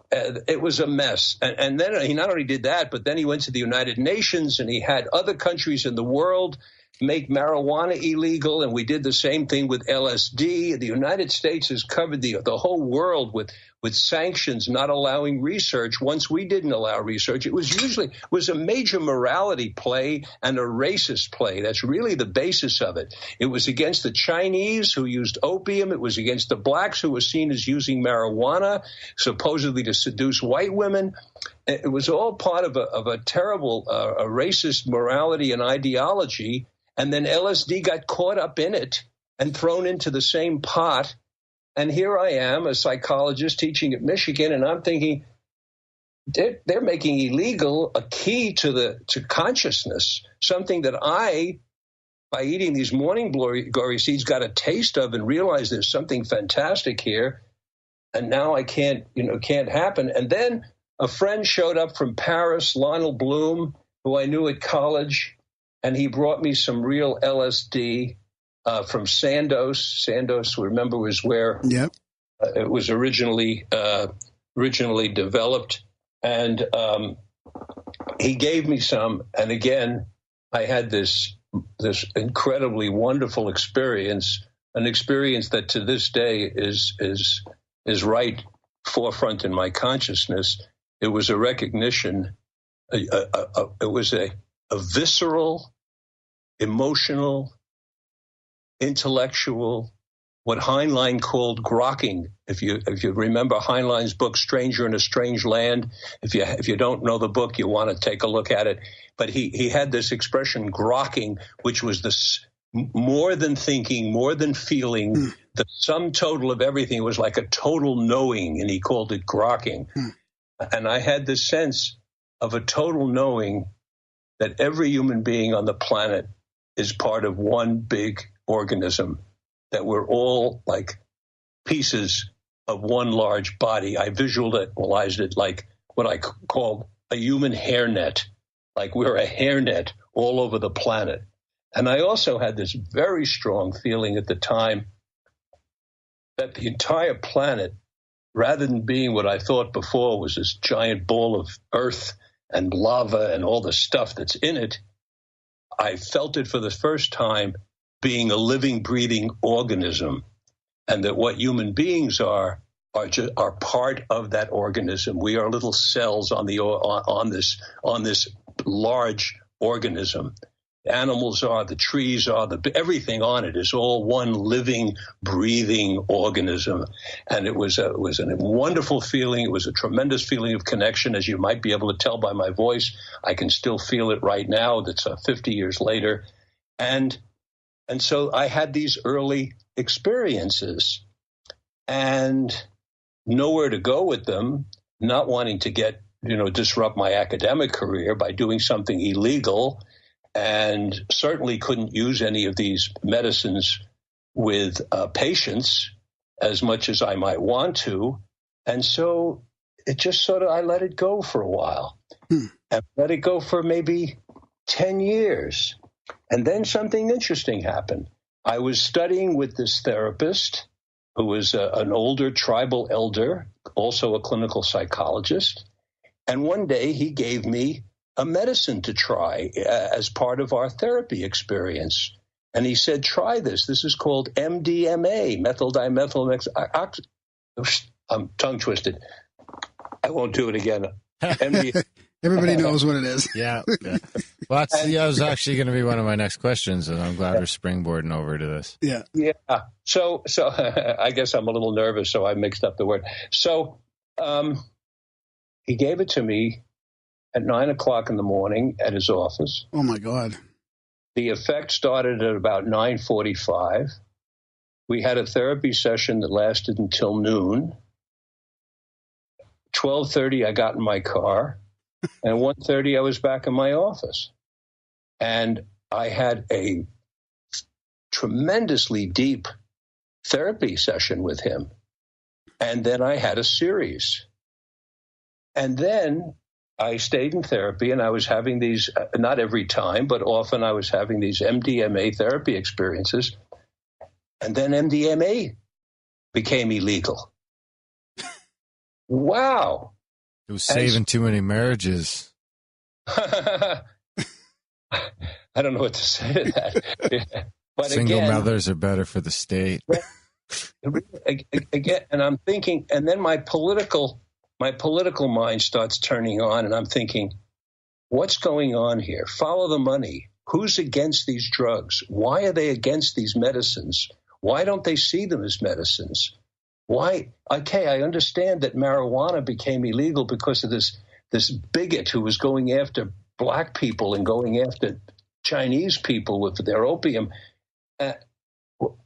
It was a mess. And then he not only did that, but then he went to the United Nations, and he had other countries in the world make marijuana illegal, and we did the same thing with LSD. The United States has covered the whole world with sanctions, not allowing research. Once we didn't allow research, it was a major morality play and a racist play. That's really the basis of it. It was against the Chinese who used opium. It was against the blacks who were seen as using marijuana, supposedly to seduce white women. It was all part of a terrible a racist morality and ideology. And then LSD got caught up in it and thrown into the same pot. And here I am, a psychologist teaching at Michigan, and I'm thinking they're making illegal a key to consciousness, something that I, by eating these morning glory seeds, got a taste of and realized there's something fantastic here. And now I can't happen. And then a friend showed up from Paris, Lionel Bloom, who I knew at college, and he brought me some real LSD from Sandoz. Sandoz, remember, was where it was originally developed. And he gave me some. And again, I had this incredibly wonderful experience, an experience that to this day is right forefront in my consciousness. It was a recognition. It was a visceral, emotional, intellectual, what Heinlein called grokking. If you remember Heinlein's book Stranger in a Strange Land, if you don't know the book, you want to take a look at it. But he had this expression grokking, which was this more than thinking, more than feeling, the sum total of everything. It was like a total knowing, and he called it grokking. And I had this sense of a total knowing that every human being on the planet is part of one big organism, that we're all like pieces of one large body. I visualized it like what I call a human hairnet, like we're a hairnet all over the planet. And I also had this very strong feeling at the time that the entire planet, rather than being what I thought before was this giant ball of earth and lava and all the stuff that's in it, I felt it for the first time being a living, breathing organism, and that what human beings are part of that organism. We are little cells on this large organism. animals are, the trees are, everything on it is all one living, breathing organism. And it was a wonderful feeling. It was a tremendous feeling of connection, as you might be able to tell by my voice. I can still feel it right now. That's 50 years later. And so I had these early experiences and nowhere to go with them, not wanting to disrupt my academic career by doing something illegal, and certainly couldn't use any of these medicines with patients as much as I might want to. And so it just I let it go for a while and let it go for maybe 10 years. And then something interesting happened. I was studying with this therapist who was an older tribal elder, also a clinical psychologist. And one day he gave me a medicine to try as part of our therapy experience. And he said, try this. This is called MDMA, methyl dimethyl. I'm tongue twisted. I won't do it again. Everybody knows what it is. Yeah. Well, that was actually going to be one of my next questions, and I'm glad we're springboarding over to this. Yeah. So I guess I'm a little nervous, so I mixed up the word. So he gave it to me at 9:00 in the morning at his office. Oh my God. The effect started at about 9:45. We had a therapy session that lasted until noon. 12:30, I got in my car, and 1:30, I was back in my office. And I had a tremendously deep therapy session with him. And then I had a series. And then I stayed in therapy, and I was having these, not every time, but often I was having these MDMA therapy experiences. And then MDMA became illegal. Wow. It was saving too many marriages. I don't know what to say to that. But Single again, mothers are better for the state. Again, and I'm thinking, and then my political mind starts turning on, and I'm thinking, what's going on here? Follow the money. Who's against these drugs? Why are they against these medicines? Why don't they see them as medicines? Why? Okay, I understand that marijuana became illegal because of this bigot who was going after black people and going after Chinese people with their opium.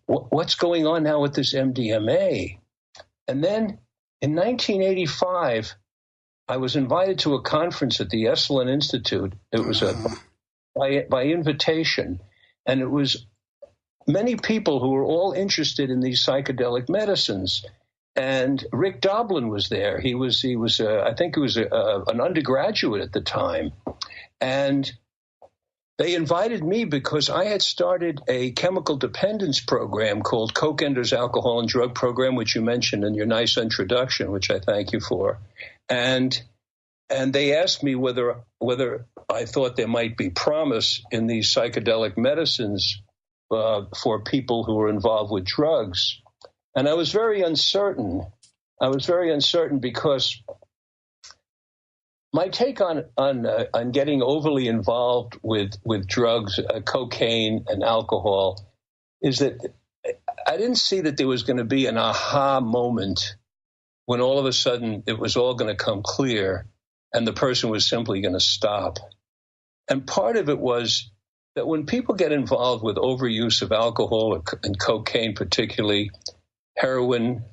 What's going on now with this MDMA? And then in 1985, I was invited to a conference at the Esalen Institute. It was by invitation, and it was many people who were all interested in these psychedelic medicines. And Rick Doblin was there. He was I think he was an undergraduate at the time, and they invited me because I had started a chemical dependence program called Coke Enders Alcohol and Drug Program, which you mentioned in your nice introduction, which I thank you for. And they asked me whether I thought there might be promise in these psychedelic medicines for people who were involved with drugs. And I was very uncertain. Because my take on getting overly involved with drugs, cocaine and alcohol, is that I didn't see that there was going to be an aha moment when all of a sudden it was all going to come clear and the person was simply going to stop. And part of it was that when people get involved with overuse of alcohol and cocaine, particularly heroin,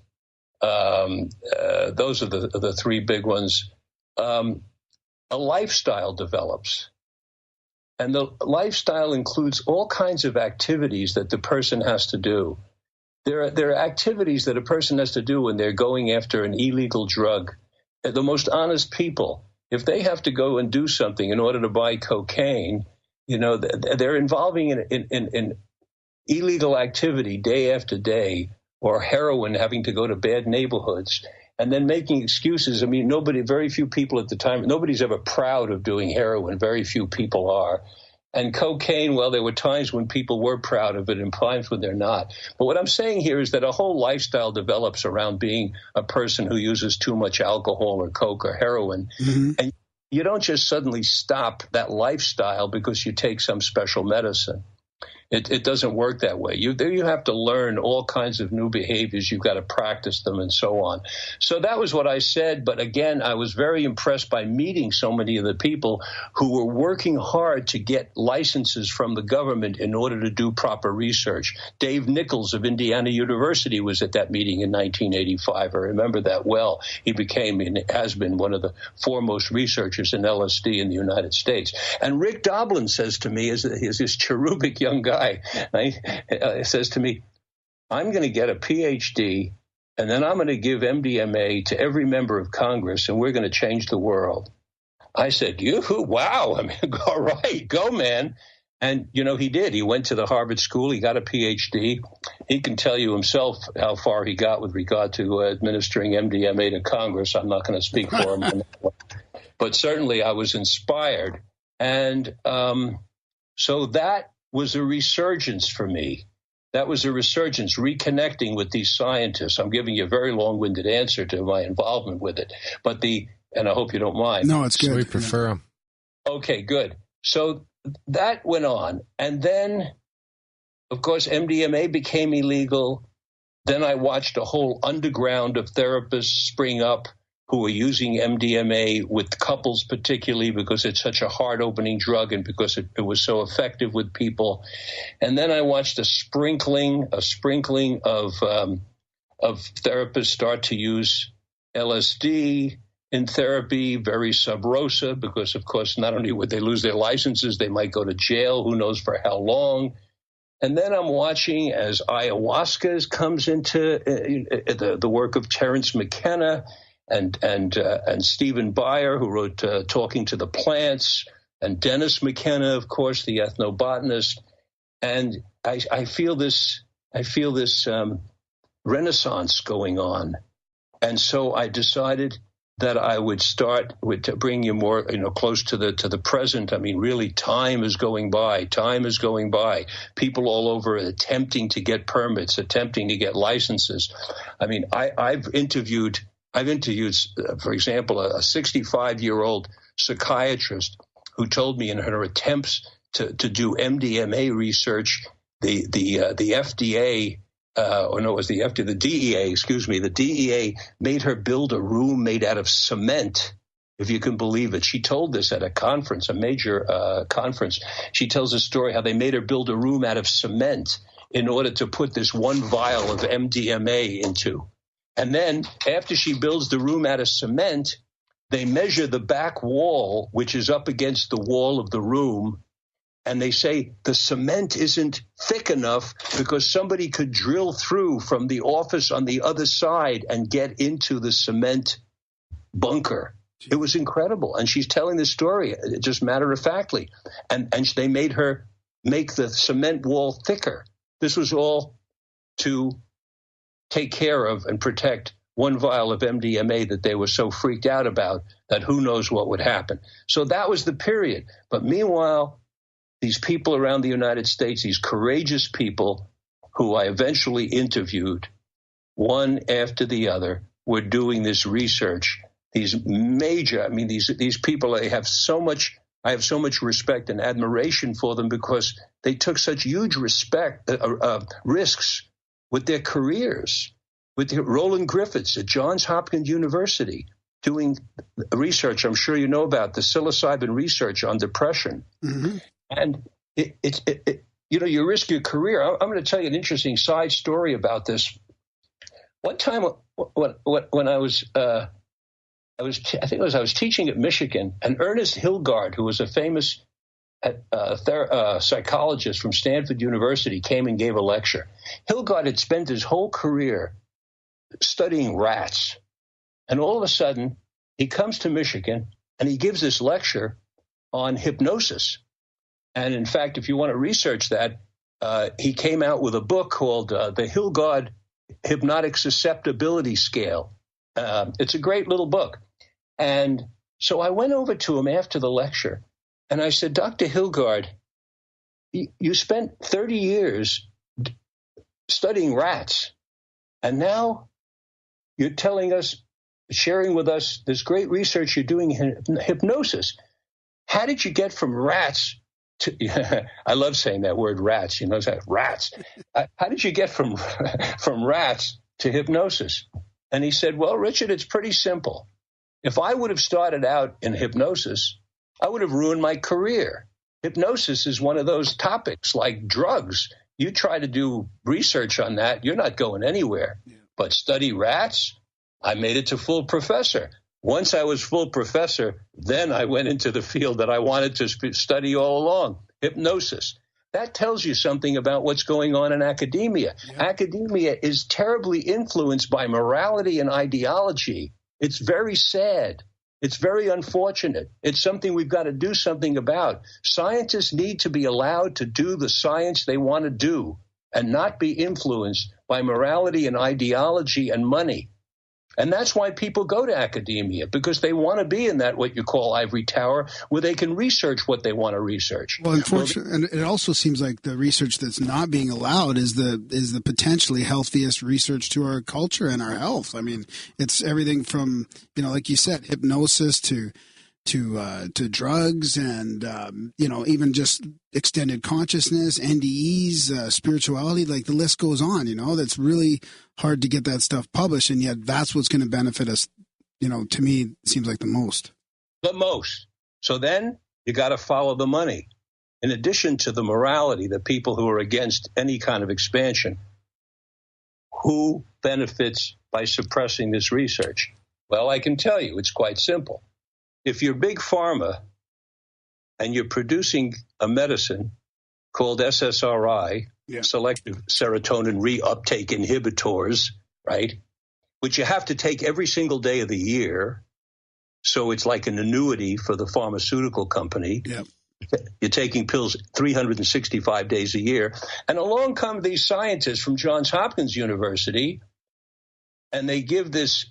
those are the three big ones. A lifestyle develops. And the lifestyle includes all kinds of activities that the person has to do. There are activities that a person has to do when they're going after an illegal drug. The most honest people, if they have to go and do something in order to buy cocaine, they're involving in illegal activity day after day, or heroin, having to go to bad neighborhoods, and then making excuses. I mean, very few people at the time, nobody's ever proud of doing heroin. Very few people are. And cocaine, well, there were times when people were proud of it and times when they're not. But what I'm saying here is that a whole lifestyle develops around being a person who uses too much alcohol or coke or heroin. Mm-hmm. you don't just suddenly stop that lifestyle because you take some special medicine. It doesn't work that way. You have to learn all kinds of new behaviors. You've got to practice them and so on. So that was what I said. But again, I was very impressed by meeting so many of the people who were working hard to get licenses from the government in order to do proper research. Dave Nichols of Indiana University was at that meeting in 1985. I remember that well. He became and has been one of the foremost researchers in LSD in the United States. And Rick Doblin says to me, is this cherubic young guy, says to me, I'm going to get a PhD, and then I'm going to give MDMA to every member of Congress, and we're going to change the world. I said, wow. I mean, all right, go, man. And, he did. He went to the Harvard School. He got a PhD. He can tell you himself how far he got with regard to administering MDMA to Congress. I'm not going to speak for him on that one. But certainly I was inspired. And so that was a resurgence for me. That was a resurgence, reconnecting with these scientists. I'm giving you a very long-winded answer to my involvement with it. And I hope you don't mind. No, it's good. So we prefer them. Okay, good. So that went on. And then, of course, MDMA became illegal. Then I watched a whole underground of therapists spring up who were using MDMA with couples, particularly because it's such a heart-opening drug and because it was so effective with people. And then I watched a sprinkling of therapists start to use LSD in therapy, very sub rosa, because, of course, not only would they lose their licenses, they might go to jail, who knows for how long. And then I'm watching as ayahuasca comes into the work of Terence McKenna, and Stephen Beyer, who wrote Talking to the Plants, and Dennis McKenna, of course, the ethnobotanist. And I feel this renaissance going on. And so I decided that I would start to bring you more, close to the present. I mean, really, time is going by. People all over attempting to get permits, attempting to get licenses. I mean, I've interviewed, for example, a 65-year-old psychiatrist who told me in her attempts to do MDMA research, the FDA, the DEA, the DEA made her build a room made out of cement, if you can believe it. She told this at a conference, a major conference. She tells a story how they made her build a room out of cement in order to put this one vial of MDMA into. And then after she builds the room out of cement, they measure the back wall, which is up against the wall of the room. And they say the cement isn't thick enough because somebody could drill through from the office on the other side and get into the cement bunker. It was incredible. And she's telling this story just matter-of-factly. And they made her make the cement wall thicker. This was all to take care of and protect one vial of MDMA that they were so freaked out about that who knows what would happen. So that was the period. But meanwhile, these people around the United States, these courageous people who I eventually interviewed, one after the other, were doing this research. These people, I have so much respect and admiration for them because they took such huge risks with their careers. With Roland Griffiths at Johns Hopkins University doing research, I'm sure you know about the psilocybin research on depression. Mm-hmm. And you risk your career. I'm going to tell you an interesting side story about this. One time when I was teaching at Michigan, and Ernest Hilgard, who was a famous psychologist from Stanford University, came and gave a lecture. Hilgard had spent his whole career studying rats. And all of a sudden, he comes to Michigan and he gives this lecture on hypnosis. And in fact, if you want to research that, he came out with a book called The Hilgard Hypnotic Susceptibility Scale. It's a great little book. And so I went over to him after the lecture and I said, Dr. Hilgard, you spent 30 years studying rats, and now you're telling us sharing with us this great research you're doing in hypnosis. How did you get from rats to, I love saying that word rats, rats. How did you get from rats to hypnosis? And he said, well, Richard, it's pretty simple. If I would have started out in hypnosis, I would have ruined my career. Hypnosis is one of those topics like drugs. You try to do research on that, you're not going anywhere. Yeah. But study rats, I made it to full professor. Once I was full professor, then I went into the field that I wanted to study all along, hypnosis. That tells you something about what's going on in academia. Yeah. Academia is terribly influenced by morality and ideology. It's very sad. It's very unfortunate. It's something we've got to do something about. Scientists need to be allowed to do the science they want to do and not be influenced by morality and ideology and money. And that's why people go to academia, because they want to be in that what you call ivory tower where they can research what they want to research. Well, unfortunately, and it also seems like the research that's not being allowed is the potentially healthiest research to our culture and our health. I mean, it's everything from, like you said, hypnosis to drugs and, even just extended consciousness, NDEs, spirituality, like the list goes on, that's really hard to get that stuff published. And yet that's what's going to benefit us, to me, it seems like the most. The most. So then you got to follow the money. In addition to the morality, the people who are against any kind of expansion, who benefits by suppressing this research? Well, I can tell you, it's quite simple. If you're big pharma and you're producing a medicine called SSRI, selective serotonin reuptake inhibitors, right, which you have to take every single day of the year, so it's like an annuity for the pharmaceutical company. Yep. You're taking pills 365 days a year. And along come these scientists from Johns Hopkins University, and they give this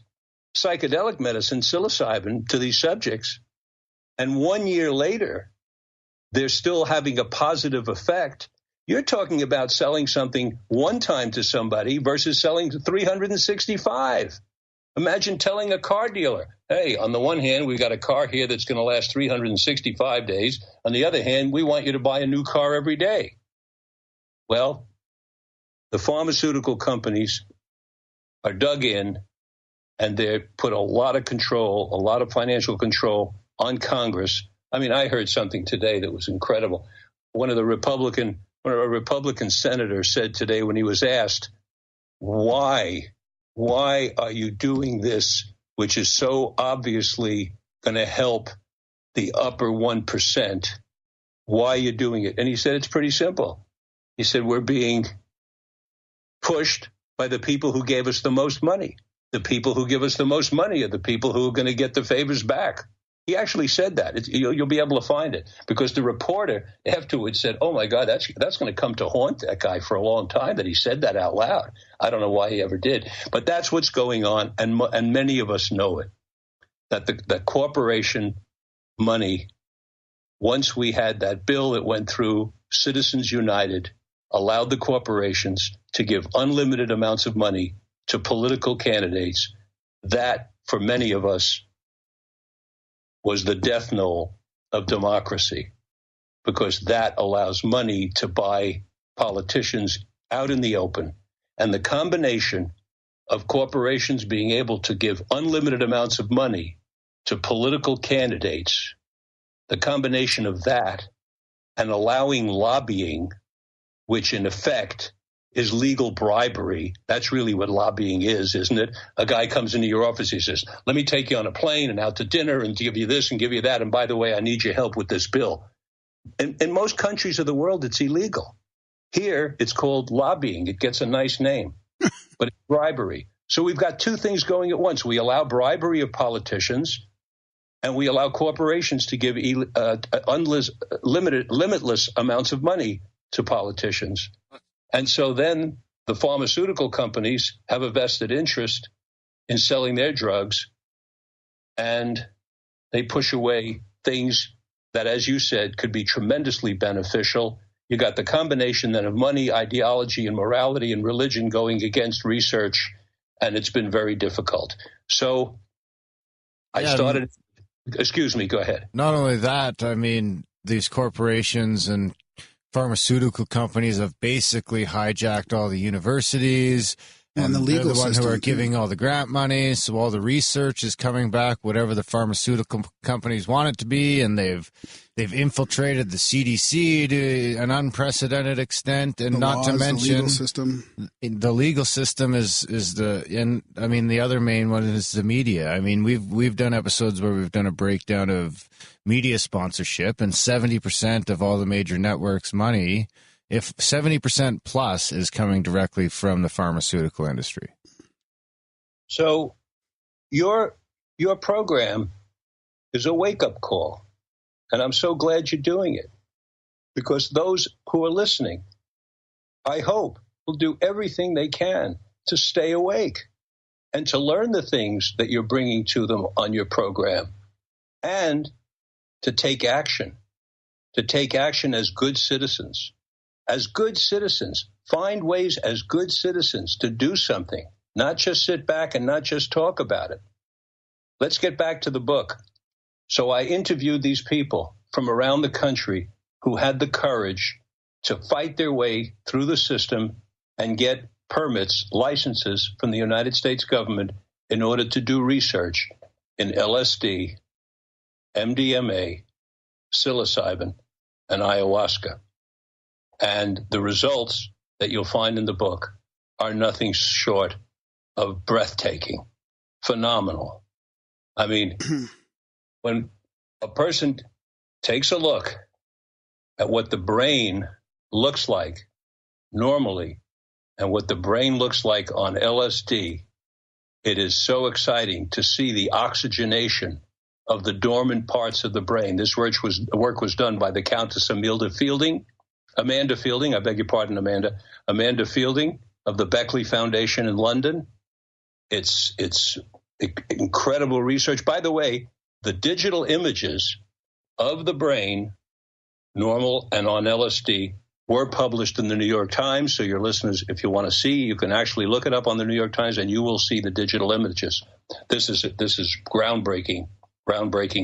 psychedelic medicine, psilocybin, to these subjects, and 1 year later, they're still having a positive effect. You're talking about selling something one time to somebody versus selling to 365. Imagine telling a car dealer, hey, on the one hand, we've got a car here that's going to last 365 days. On the other hand, we want you to buy a new car every day. Well, the pharmaceutical companies are dug in, and they put a lot of control, a lot of financial control on Congress. I mean, I heard something today that was incredible. One of our Republican senators said today when he was asked, why are you doing this, which is so obviously going to help the upper 1%? Why are you doing it? And he said, it's pretty simple. He said, we're being pushed by the people who gave us the most money. The people who give us the most money are the people who are going to get the favors back. He actually said that. You'll be able to find it, because the reporter afterwards said, oh, my God, that's going to come to haunt that guy for a long time, that he said that out loud. I don't know why he ever did. But that's what's going on, and many of us know it, that the corporation money, once we had that bill that went through, Citizens United allowed the corporations to give unlimited amounts of money to political candidates. That, for many of us, was the death knell of democracy, because that allows money to buy politicians out in the open. And the combination of corporations being able to give unlimited amounts of money to political candidates, the combination of that and allowing lobbying, which in effect is legal bribery. That's really what lobbying is, isn't it? A guy comes into your office, he says, let me take you on a plane and out to dinner and give you this and give you that. And by the way, I need your help with this bill. In most countries of the world, it's illegal. Here, it's called lobbying. It gets a nice name, but it's bribery. So we've got two things going at once. We allow bribery of politicians, and we allow corporations to give limitless amounts of money to politicians. And so then the pharmaceutical companies have a vested interest in selling their drugs, and they push away things that, as you said, could be tremendously beneficial. You got the combination then of money, ideology, and morality and religion going against research, and it's been very difficult. So I started. Excuse me. Go ahead. Not only that, I mean, these corporations and pharmaceutical companies have basically hijacked all the universities. And the legal they're the ones who are system, giving all the grant money, so all the research is coming back, whatever the pharmaceutical companies want it to be, and they've infiltrated the CDC to an unprecedented extent, and not to mention the legal system. The legal system is the other main one is the media. I mean, we've done episodes where we've done a breakdown of media sponsorship, and 70% of all the major networks' money, if 70% plus, is coming directly from the pharmaceutical industry. So your program is a wake-up call, and I'm so glad you're doing it, because those who are listening, I hope, will do everything they can to stay awake and to learn the things that you're bringing to them on your program, and to take action as good citizens. As good citizens, find ways as good citizens to do something, not just sit back and not just talk about it. Let's get back to the book. So I interviewed these people from around the country who had the courage to fight their way through the system and get permits, licenses from the United States government in order to do research in LSD, MDMA, psilocybin, and ayahuasca. And the results that you'll find in the book are nothing short of breathtaking, phenomenal. I mean, when a person takes a look at what the brain looks like normally and what the brain looks like on LSD, it is so exciting to see the oxygenation of the dormant parts of the brain. This work was done by the Countess Amanda Fielding, I beg your pardon, Amanda Fielding of the Beckley Foundation in London. It's incredible research. By the way, the digital images of the brain, normal and on LSD, were published in the New York Times. So your listeners, if you want to see, you can actually look it up on the New York Times and you will see the digital images. This is groundbreaking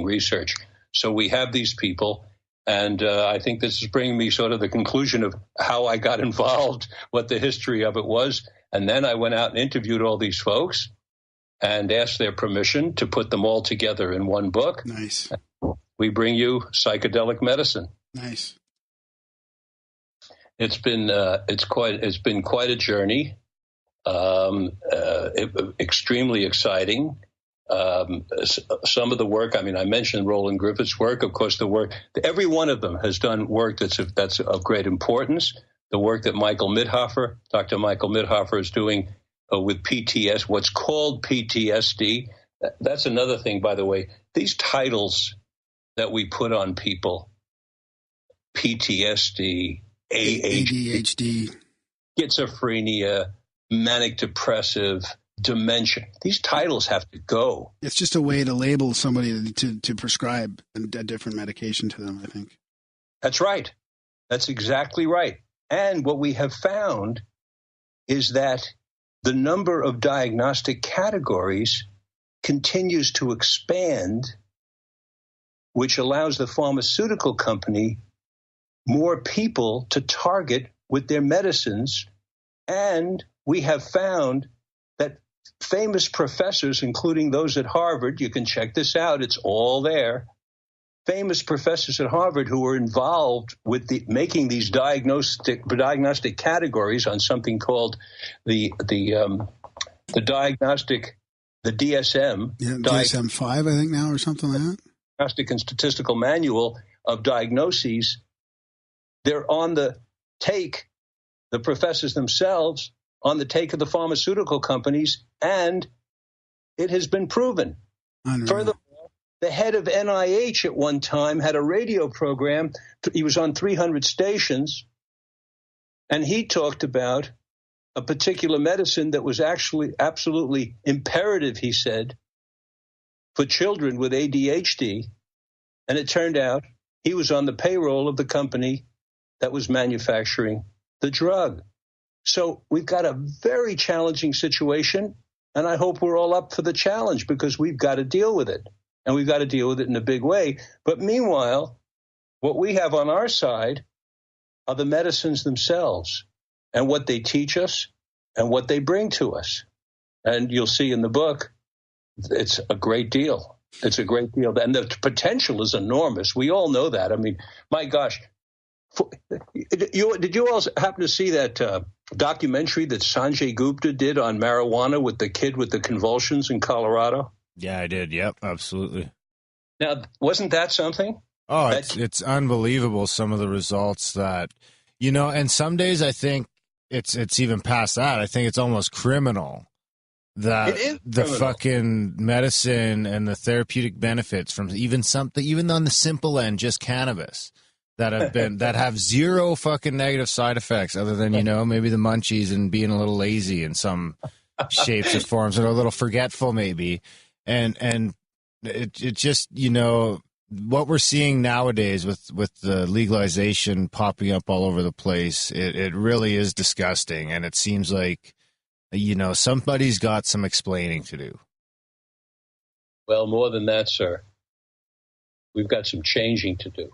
research. So we have these people. And I think this is bringing me sort of the conclusion of how I got involved, what the history of it was. And then I went out and interviewed all these folks and asked their permission to put them all together in one book. Nice. We bring you Psychedelic Medicine. Nice. It's been quite a journey. Extremely exciting. Some of the work, I mean, I mentioned Roland Griffith's work. Of course, the work, every one of them has done work that's of great importance. The work that Dr. Michael Mithoefer is doing with PTSD, what's called PTSD. That's another thing, by the way. These titles that we put on people, PTSD, ADHD, schizophrenia, manic depressive, dementia. These titles have to go. It's just a way to label somebody to prescribe a different medication to them, I think. That's right. That's exactly right. And what we have found is that the number of diagnostic categories continues to expand, which allows the pharmaceutical company more people to target with their medicines. And we have found that famous professors, including those at Harvard, you can check this out, it's all there, famous professors at Harvard who were involved with making these diagnostic categories on something called the DSM. Yeah, DSM-5, I think now, or something like that. Diagnostic and Statistical Manual of Diagnoses. They're on the take, the professors themselves, on the take of the pharmaceutical companies, and it has been proven. Furthermore, the head of NIH at one time had a radio program. He was on 300 stations, and he talked about a particular medicine that was actually absolutely imperative, he said, for children with ADHD. And it turned out he was on the payroll of the company that was manufacturing the drug. So we've got a very challenging situation, and I hope we're all up for the challenge because we've got to deal with it. and we've got to deal with it in a big way. But meanwhile, what we have on our side are the medicines themselves and what they teach us and what they bring to us. And you'll see in the book, it's a great deal. It's a great deal. And the potential is enormous. We all know that. I mean, my gosh. Did you all happen to see that documentary that Sanjay Gupta did on marijuana with the kid with the convulsions in Colorado? Yeah, I did. Yep, absolutely. Now, wasn't that something? Oh, it's unbelievable, some of the results that, and some days I think it's even past that. I think it's almost criminal that the fucking medicine and the therapeutic benefits from even on the simple end, just cannabis, that have zero fucking negative side effects other than, maybe the munchies and being a little lazy in some shapes or forms, and a little forgetful maybe. And it just, what we're seeing nowadays with the legalization popping up all over the place, it really is disgusting. And it seems like, somebody's got some explaining to do. Well, more than that, sir. We've got some changing to do.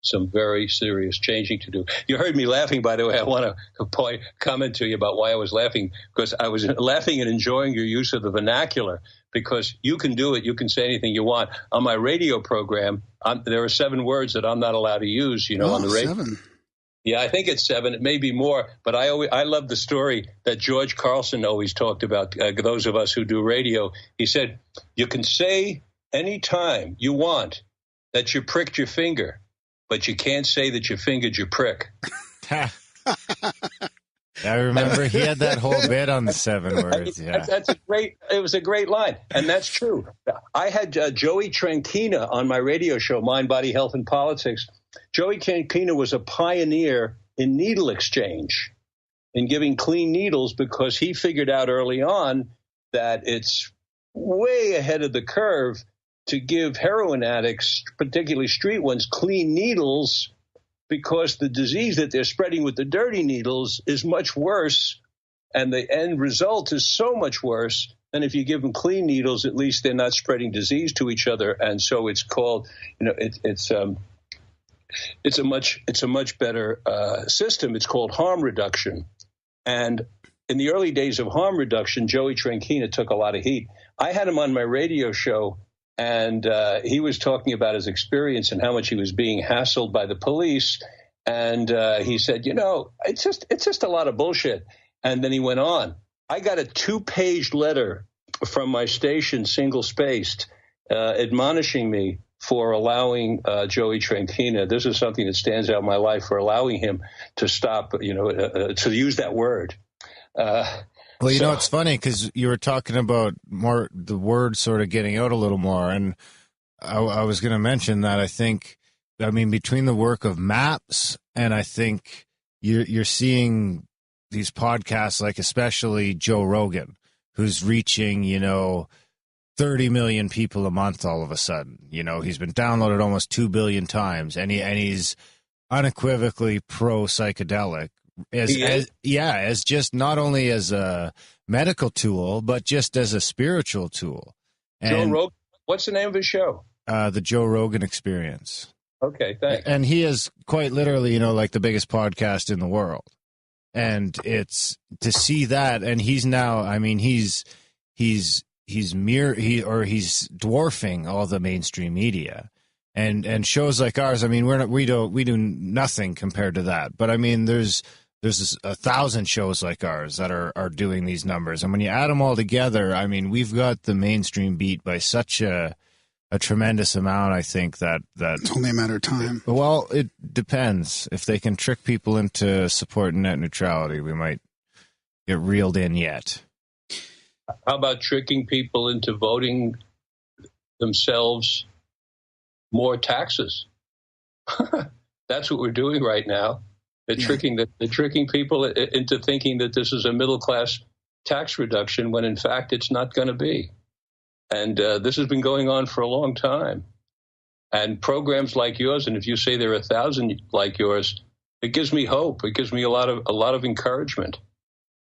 Some very serious changing to do. You heard me laughing, by the way. I want to comment to you about why I was laughing, because I was laughing and enjoying your use of the vernacular, because you can do it. You can say anything you want. On my radio program, there are 7 words that I'm not allowed to use, on the radio. 7. Yeah, I think it's 7. It may be more, but I love the story that George Carlson always talked about, those of us who do radio. He said, you can say any time you want that you pricked your finger, but you can't say that you fingered your prick. I remember he had that whole bit on the 7 words. Yeah, it was a great line, and that's true. I had Joey Tranchina on my radio show, Mind, Body, Health, and Politics. Joey Tranchina was a pioneer in needle exchange, in giving clean needles, because he figured out early on that it's way ahead of the curve to give heroin addicts, particularly street ones, clean needles, because the disease that they're spreading with the dirty needles is much worse, and the end result is so much worse than if you give them clean needles. At least they're not spreading disease to each other, and so it's called, it's a much better system. It's called harm reduction, and in the early days of harm reduction, Joey Tranchina took a lot of heat. I had him on my radio show. And he was talking about his experience and how much he was being hassled by the police. And he said, it's just a lot of bullshit. And then he went on. I got a 2-page letter from my station, single-spaced, admonishing me for allowing Joey Tranchina. This is something that stands out in my life, for allowing him to stop, to use that word. Well, it's funny because you were talking about more the word sort of getting out a little more, and I was going to mention that between the work of MAPS and I think you're seeing these podcasts, like especially Joe Rogan, who's reaching 30 million people a month all of a sudden. He's been downloaded almost 2 billion times, and he's unequivocally pro psychedelic. As just not only as a medical tool, but just as a spiritual tool. And, Joe Rogan, what's the name of his show? The Joe Rogan Experience. Okay, thanks. And he is quite literally, like the biggest podcast in the world. And it's to see that, and he's now, he's dwarfing all the mainstream media. And shows like ours, we do nothing compared to that. But there's 1,000 shows like ours that are doing these numbers. And when you add them all together, we've got the mainstream beat by such a tremendous amount, I think, that it's only a matter of time. Well, it depends. If they can trick people into supporting net neutrality, we might get reeled in yet. How about tricking people into voting themselves more taxes? That's what we're doing right now. They're tricking people into thinking that this is a middle class tax reduction, when in fact it's not going to be. And this has been going on for a long time. And programs like yours, and if you say there are 1,000 like yours, it gives me hope. It gives me a lot of encouragement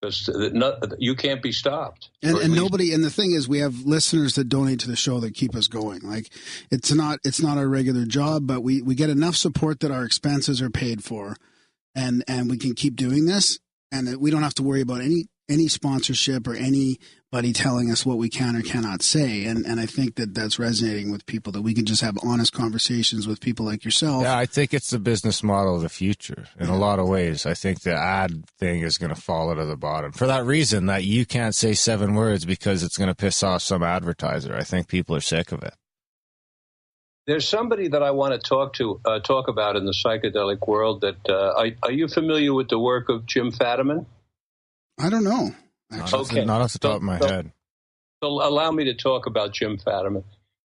because you can't be stopped. And nobody. And the thing is, we have listeners that donate to the show that keep us going. Like it's not our regular job, but we get enough support that our expenses are paid for, and we can keep doing this, and we don't have to worry about any sponsorship or anybody telling us what we can or cannot say. And I think that that's resonating with people, that we can just have honest conversations with people like yourself. Yeah, I think it's the business model of the future in a lot of ways. I think the ad thing is going to fall to the bottom for that reason, that you can't say 7 words because it's going to piss off some advertiser. I think people are sick of it. There's somebody that I want to talk about in the psychedelic world. That are you familiar with the work of Jim Fadiman? I don't know. Okay. Not off the top of my head. So allow me to talk about Jim Fadiman.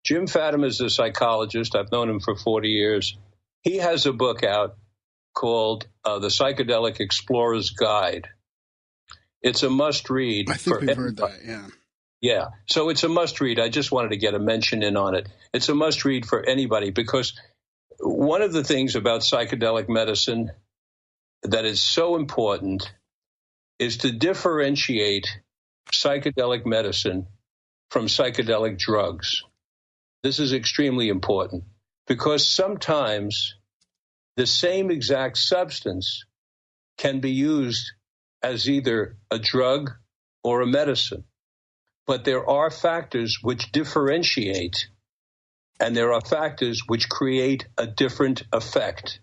Jim Fadiman is a psychologist. I've known him for 40 years. He has a book out called The Psychedelic Explorer's Guide. It's a must-read. I think we've heard that, yeah. Yeah, so it's a must-read. I just wanted to get a mention in on it. It's a must-read for anybody, because one of the things about psychedelic medicine that is so important is to differentiate psychedelic medicine from psychedelic drugs. This is extremely important because sometimes the same exact substance can be used as either a drug or a medicine. But there are factors which differentiate, and there are factors which create a different effect.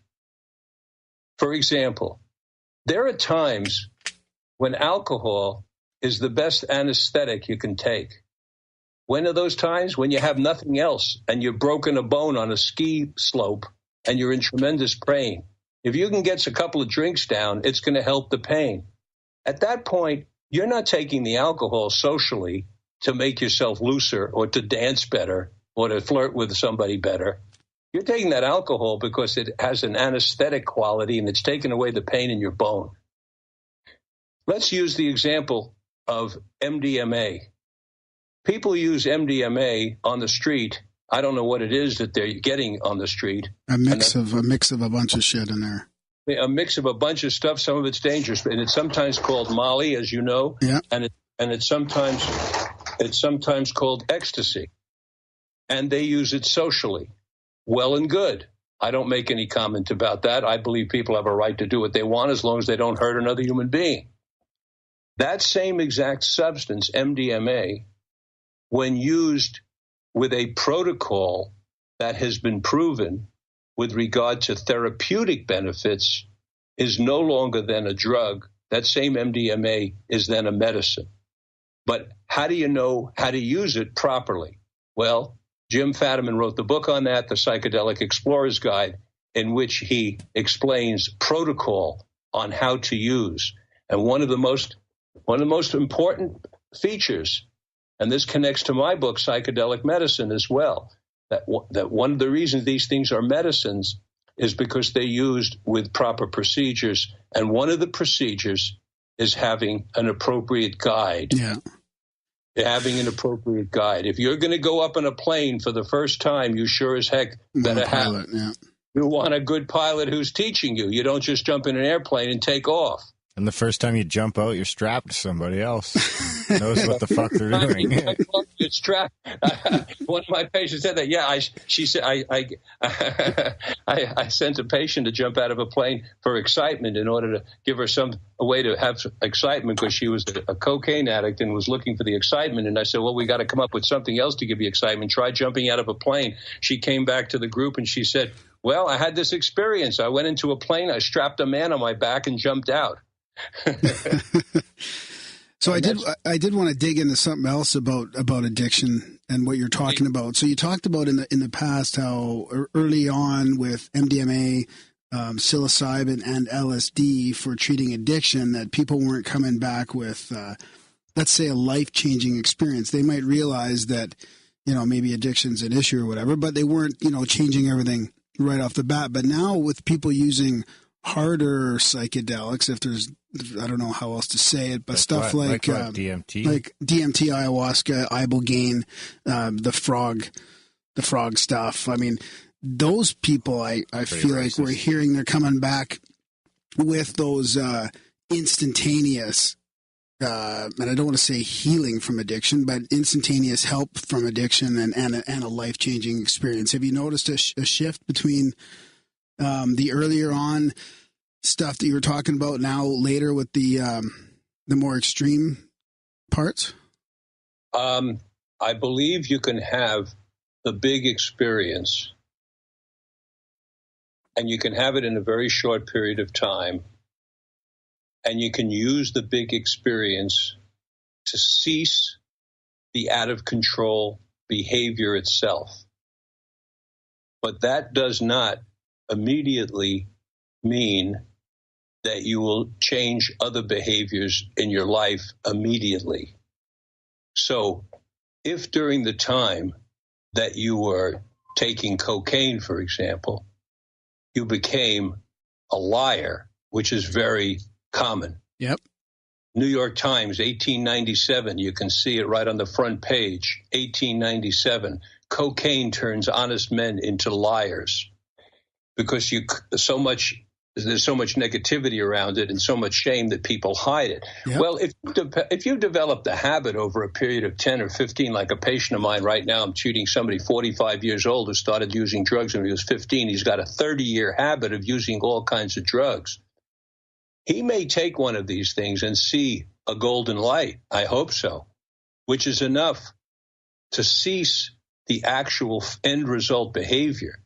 For example, there are times when alcohol is the best anesthetic you can take. When are those times? When you have nothing else and you've broken a bone on a ski slope and you're in tremendous pain. If you can get a couple of drinks down, it's going to help the pain. At that point, you're not taking the alcohol socially to make yourself looser or to dance better or to flirt with somebody better. You're taking that alcohol because it has an anesthetic quality and it's taking away the pain in your bone. Let's use the example of MDMA. People use MDMA on the street. I don't know what it is that they're getting on the street. A mix of a bunch of shit in there. A mix of a bunch of stuff. Some of it's dangerous, and it's sometimes called Molly, as you know. Yeah. And it's sometimes called ecstasy. And they use it socially. Well and good. I don't make any comment about that. I believe people have a right to do what they want as long as they don't hurt another human being. That same exact substance, MDMA, when used with a protocol that has been proven with regard to therapeutic benefits, is no longer then a drug. That same MDMA is then a medicine. But how do you know how to use it properly? Well, Jim Fadiman wrote the book on that, The Psychedelic Explorer's Guide, in which he explains protocol on how to use. And one of the most important features, and this connects to my book, Psychedelic Medicine, as well, that one of the reasons these things are medicines is because they're used with proper procedures. And one of the procedures is having an appropriate guide. Yeah. Having an appropriate guide. If you're going to go up in a plane for the first time, you sure as heck better have. Yeah. You want a good pilot who's teaching you. You don't just jump in an airplane and take off. And the first time you jump out, you're strapped to somebody else. Knows what the fuck they're doing. You're strapped. One of my patients said that. Yeah, she said I sent a patient to jump out of a plane for excitement in order to give her a way to have excitement because she was a cocaine addict and was looking for the excitement. And I said, well, we got to come up with something else to give you excitement. Try jumping out of a plane. She came back to the group and she said, well, I had this experience. I went into a plane. I strapped a man on my back and jumped out. So I did want to dig into something else about addiction and what you're talking about. So you talked about in the past how early on with MDMA, psilocybin, and LSD for treating addiction that people weren't coming back with, let's say, a life-changing experience. They might realize that, maybe addiction's an issue or whatever, but they weren't, changing everything right off the bat. But now with people using harder psychedelics, if there's, I don't know how else to say it, but stuff like DMT, like DMT, ayahuasca, ibogaine, the frog stuff. I mean, those people, I feel like we're hearing they're coming back with those instantaneous and I don't want to say healing from addiction, but instantaneous help from addiction and a life-changing experience. Have you noticed a shift between the earlier on stuff that you were talking about now later with the more extreme parts? I believe you can have the big experience, and you can have it in a very short period of time, and you can use the big experience to cease the out-of-control behavior itself. But that does not immediately mean that you will change other behaviors in your life immediately. So if during the time that you were taking cocaine, for example, you became a liar, which is very common. Yep. New York Times, 1897, you can see it right on the front page, 1897, cocaine turns honest men into liars. Because there's so much negativity around it and so much shame that people hide it. Yep. Well, if you develop the habit over a period of 10 or 15, like a patient of mine right now, I'm treating somebody 45 years old who started using drugs when he was 15. He's got a 30-year habit of using all kinds of drugs. He may take one of these things and see a golden light. I hope so, which is enough to cease the actual end result behavior,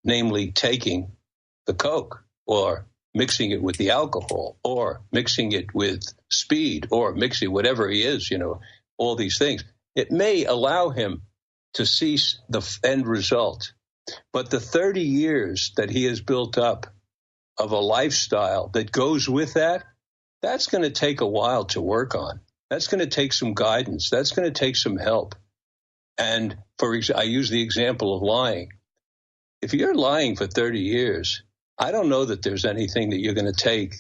namely taking the coke, or mixing it with the alcohol, or mixing it with speed, or mixing whatever he is, all these things. It may allow him to cease the end result. But the 30 years that he has built up of a lifestyle that goes with that, that's going to take a while to work on. That's going to take some guidance. That's going to take some help. And I use the example of lying. If you're lying for 30 years, I don't know that there's anything that you're going to take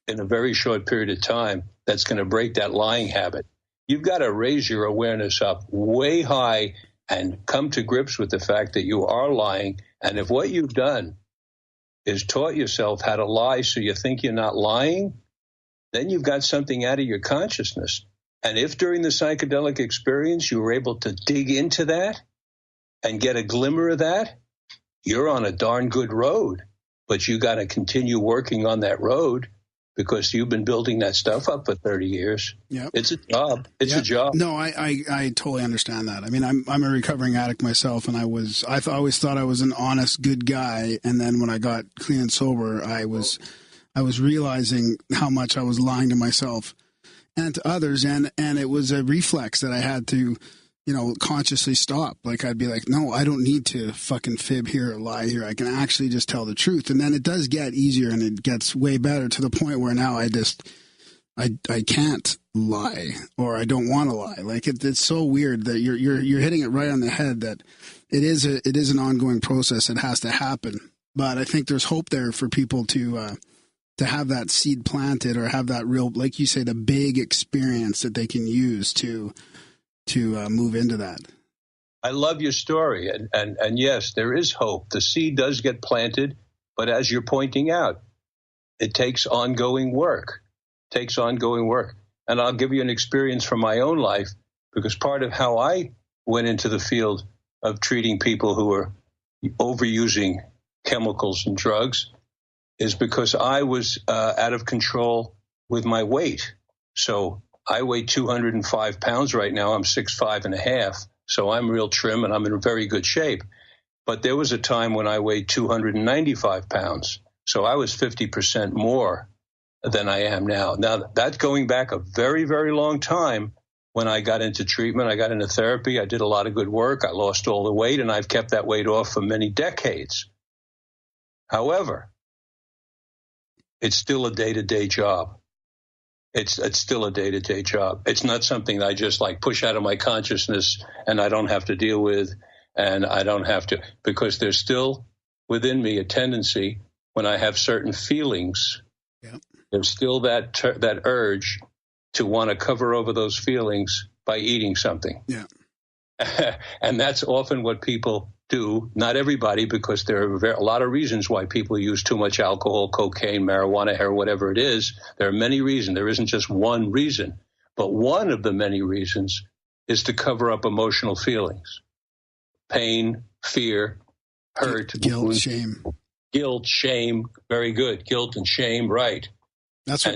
in a very short period of time that's going to break that lying habit. You've got to raise your awareness up way high and come to grips with the fact that you are lying. And if what you've done is taught yourself how to lie so you think you're not lying, then you've got something out of your consciousness. And if during the psychedelic experience you were able to dig into that and get a glimmer of that, you're on a darn good road. But you got to continue working on that road because you've been building that stuff up for 30 years. Yep. It's a job. It's a job. No, I totally understand that. I mean, I'm a recovering addict myself, and I always thought I was an honest, good guy. And then when I got clean and sober, I was realizing how much I was lying to myself and to others. And it was a reflex that I had to, consciously stop. Like I'd be like, no, I don't need to fucking fib here or lie here. I can actually just tell the truth. And then it does get easier and it gets way better to the point where now I can't lie, or I don't want to lie. Like it's so weird that you're hitting it right on the head that it is an ongoing process. It has to happen. But I think there's hope there for people to have that seed planted, or have that real, like you say, the big experience that they can use to move into that. I love your story. And yes, there is hope. The seed does get planted, but as you're pointing out, it takes ongoing work. And I'll give you an experience from my own life, because part of how I went into the field of treating people who are overusing chemicals and drugs is because I was out of control with my weight. So I weigh 205 pounds right now. I'm 6'5.5". So I'm real trim and I'm in very good shape. But there was a time when I weighed 295 pounds. So I was 50% more than I am now. Now, that's going back a very, very long time. When I got into treatment, I got into therapy. I did a lot of good work. I lost all the weight, and I've kept that weight off for many decades. However, it's still a day-to-day job. It's still a day-to-day job. It's not something that I just push out of my consciousness and I don't have to deal with, and I don't have to, because there's still within me a tendency when I have certain feelings. Yeah. There's still that urge to want to cover over those feelings by eating something. Yeah. And that's often what people do. Not everybody, because there are a lot of reasons why people use too much alcohol, cocaine, marijuana, hair, whatever it is. There are many reasons. There isn't just one reason. But one of the many reasons is to cover up emotional feelings, pain, fear, hurt, guilt, wound, shame. Guilt, shame, very good. Guilt and shame, right. That's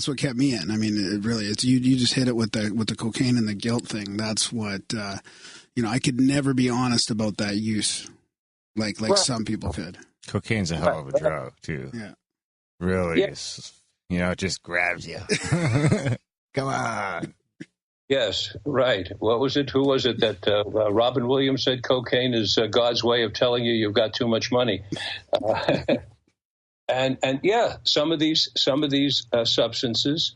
what kept me in. I mean, it's you just hit it with the cocaine and the guilt thing. That's what I could never be honest about that use, like right. Some people could. Cocaine's a hell of a drug too. Yeah, really. Yeah. It just grabs you. Come on. Yes, right. What was it? Who was it that Robin Williams said cocaine is God's way of telling you you've got too much money? And yeah, some of these substances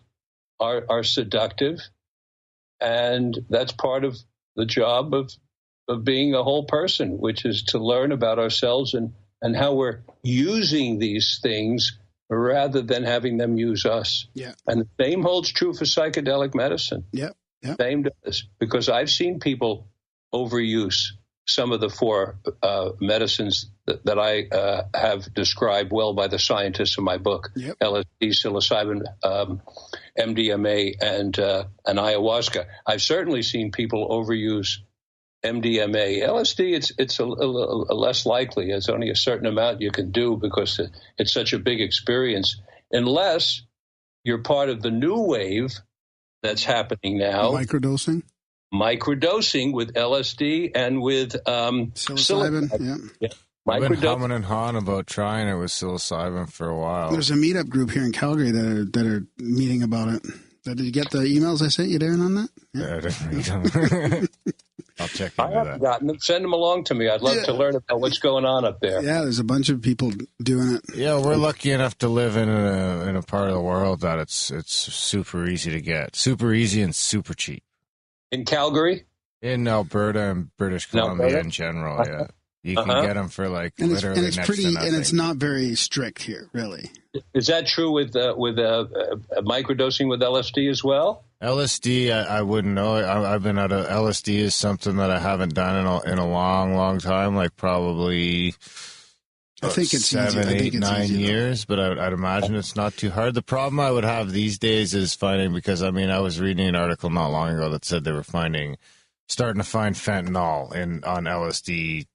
are seductive, and that's part of the job of being a whole person, which is to learn about ourselves and how we're using these things rather than having them use us. Yeah. And the same holds true for psychedelic medicine. Yeah. Yep. Same does, because I've seen people overuse some of the four medicines that I have described well by the scientists in my book: yep. LSD, psilocybin, MDMA, and ayahuasca. I've certainly seen people overuse MDMA. LSD, it's a less likely. It's only a certain amount you can do because it's such a big experience, unless you're part of the new wave that's happening now. Microdosing with LSD and with psilocybin. Yeah. I've been humming and hawing about trying it with psilocybin for a while. There's a meetup group here in Calgary that are meeting about it. Did you get the emails I sent you, Darren, on that? Yeah, I didn't read them. I'll check into that. I haven't gotten them. Send them along to me. I'd love to learn about what's going on up there. Yeah, there's a bunch of people doing it. Yeah, we're lucky enough to live in a part of the world that it's super easy to get. Super easy and super cheap. In Calgary? In Alberta and British Columbia in general, yeah. You can get them for literally it's next pretty, to nothing. And it's not very strict here, really. Is that true with microdosing with LSD as well? LSD, I wouldn't know. I've been out of LSD is something that I haven't done in a long, long time, like probably I think it's 7, 8, 9 years, but I'd imagine it's not too hard. The problem I would have these days is finding, because I was reading an article not long ago that said they were starting to find fentanyl on LSD